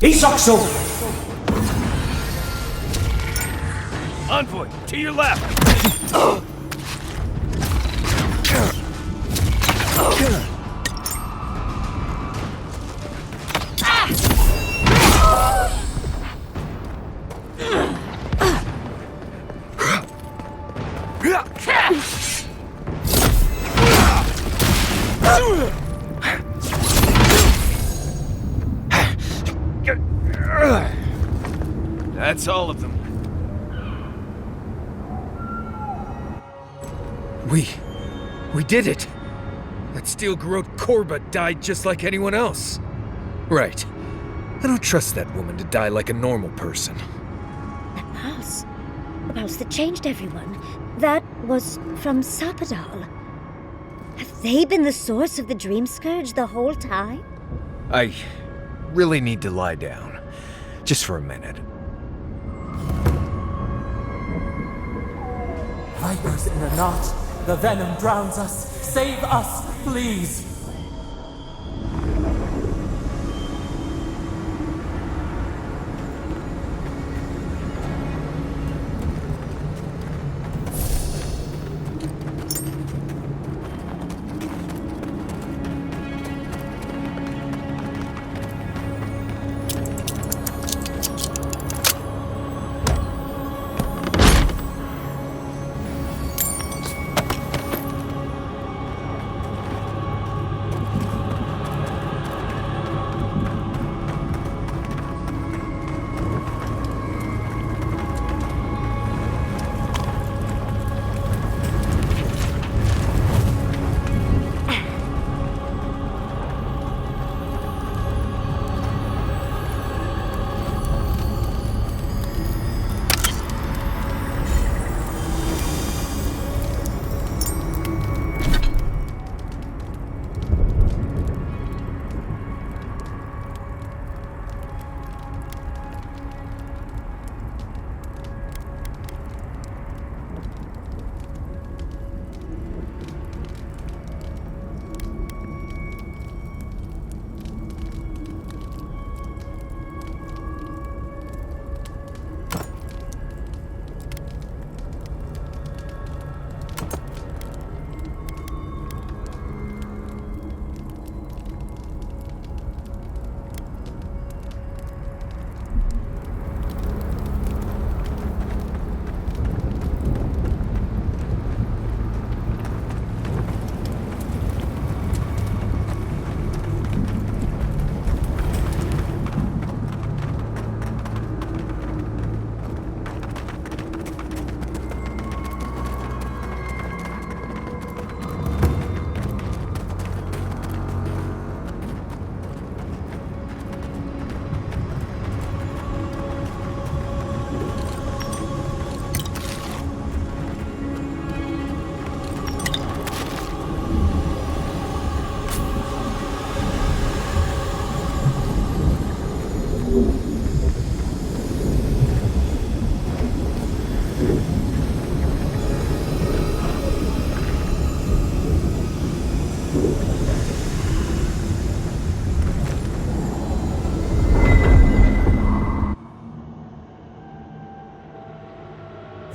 Isokso! Envoy, to your left! That's all of them. We did it! That steel garrote Korba died just like anyone else. Right. I don't trust that woman to die like a normal person. That pulse. The pulse that changed everyone. That was from Sapadal. Have they been the source of the dream scourge the whole time? I really need to lie down. Just for a minute. Vipers in a knot. The venom drowns us. Save us, please!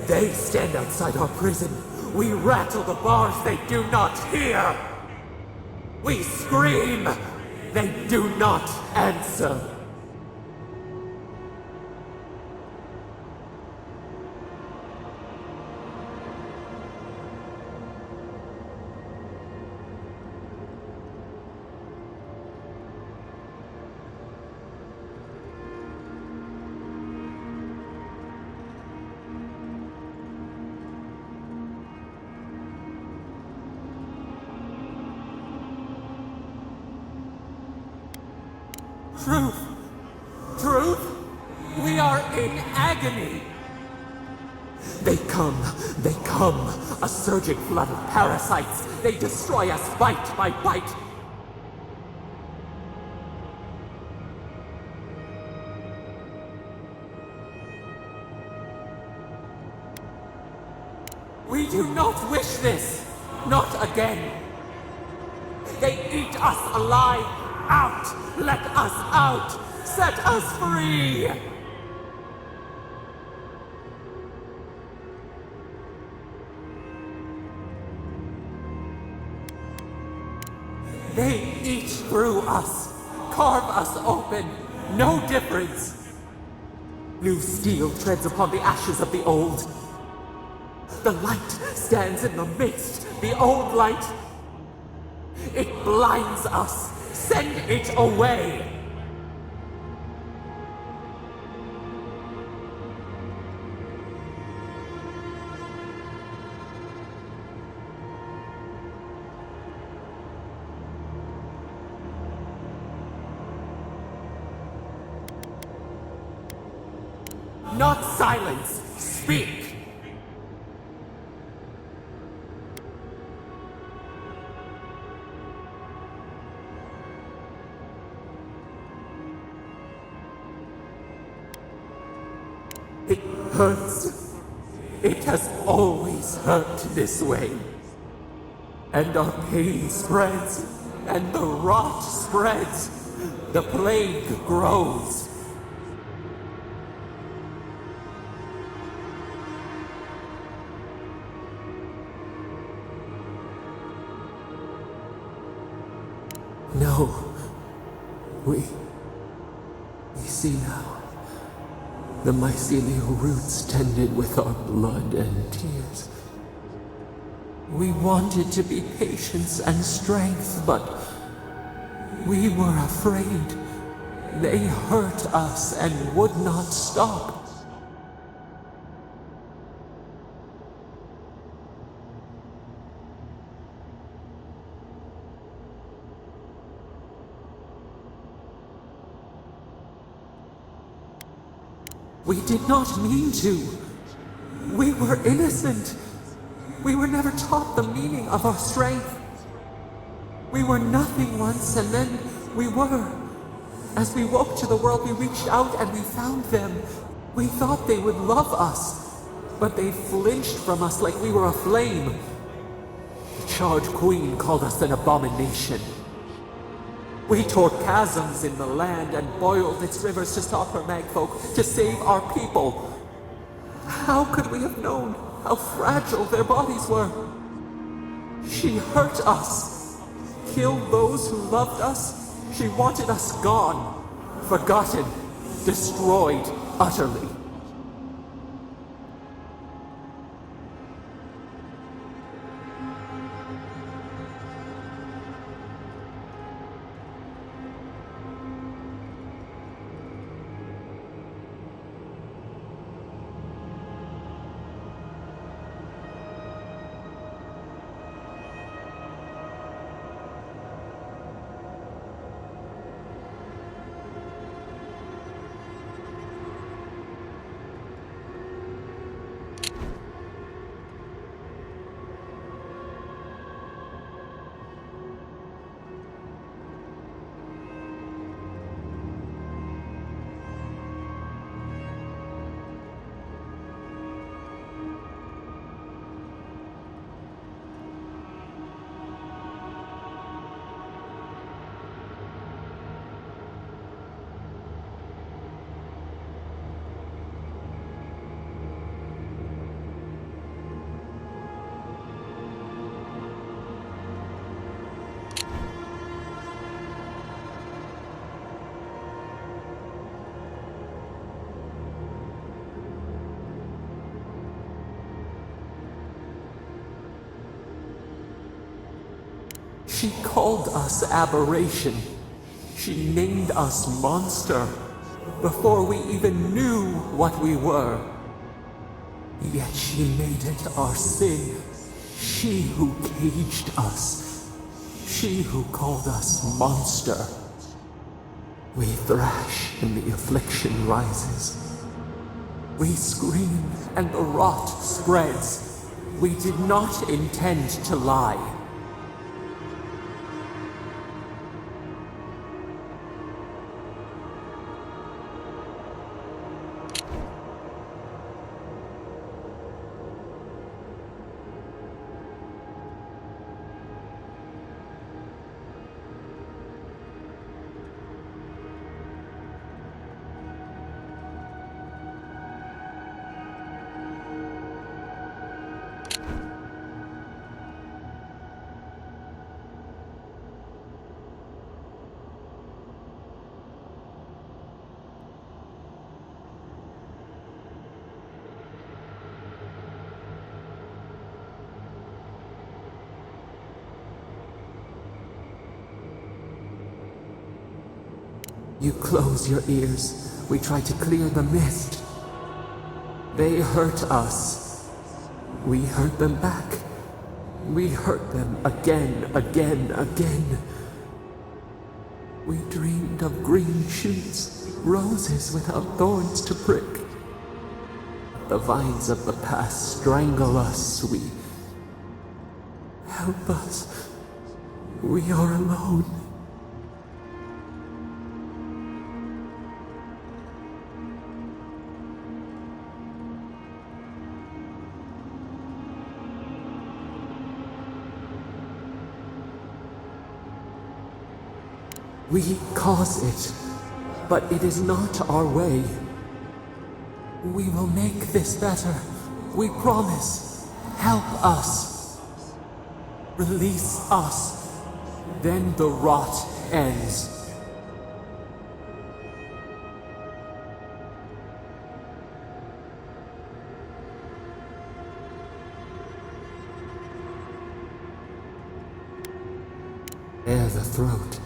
They stand outside our prison. We rattle the bars, they do not hear. We scream, they do not answer. Truth! Truth! We are in agony! They come, a surging flood of parasites. They destroy us bite by bite. We do not wish this! Not again! They eat us alive! Out! Let us out! Set us free! They eat through us, carve us open, no difference. New steel treads upon the ashes of the old. The light stands in the midst, the old light. It blinds us. Send it away! not silence. Speak! It hurts. It has always hurt this way. And our pain spreads, and the rot spreads. The plague grows. No. We see now. The mycelial roots tended with our blood and tears. We wanted to be patience and strength, but we were afraid. They hurt us and would not stop. We did not mean to. We were innocent. We were never taught the meaning of our strength. We were nothing once, and then we were. As we woke to the world, we reached out and we found them. We thought they would love us, but they flinched from us like we were a flame. The charred queen called us an abomination. We tore chasms in the land and boiled its rivers to stop her magfolk, to save our people. How could we have known how fragile their bodies were? She hurt us, killed those who loved us. She wanted us gone, forgotten, destroyed utterly. She called us aberration. She named us monster before we even knew what we were. Yet she made it our sin. She who caged us. She who called us monster. We thrash and the affliction rises. We scream and the rot spreads. We did not intend to lie. You close your ears. We try to clear the mist. They hurt us. We hurt them back. We hurt them again, again, again. We dreamed of green shoots, roses without thorns to prick. The vines of the past strangle us. Help us. We are alone. We cause it, but it is not our way. We will make this better. We promise. Help us. Release us. Then the rot ends. Bare the throat.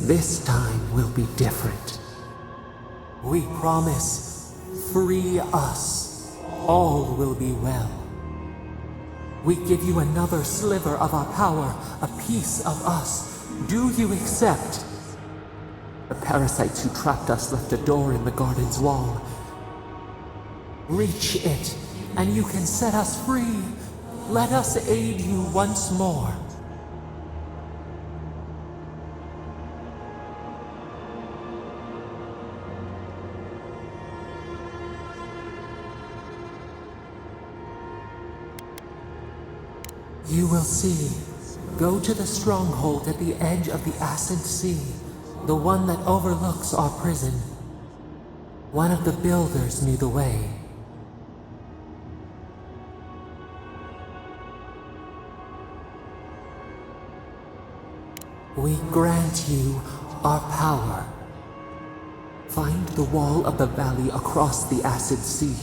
This time will be different. We promise, free us. All will be well. We give you another sliver of our power, a piece of us. Do you accept? The parasites who trapped us left a door in the garden's wall. Reach it, and you can set us free. Let us aid you once more. You will see. Go to the stronghold at the edge of the Acid Sea, the one that overlooks our prison. One of the builders knew the way. We grant you our power. Find the wall of the valley across the Acid Sea.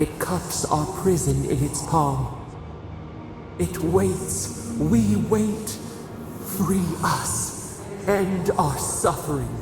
It cups our prison in its palm. It waits. We wait. Free us. End our suffering.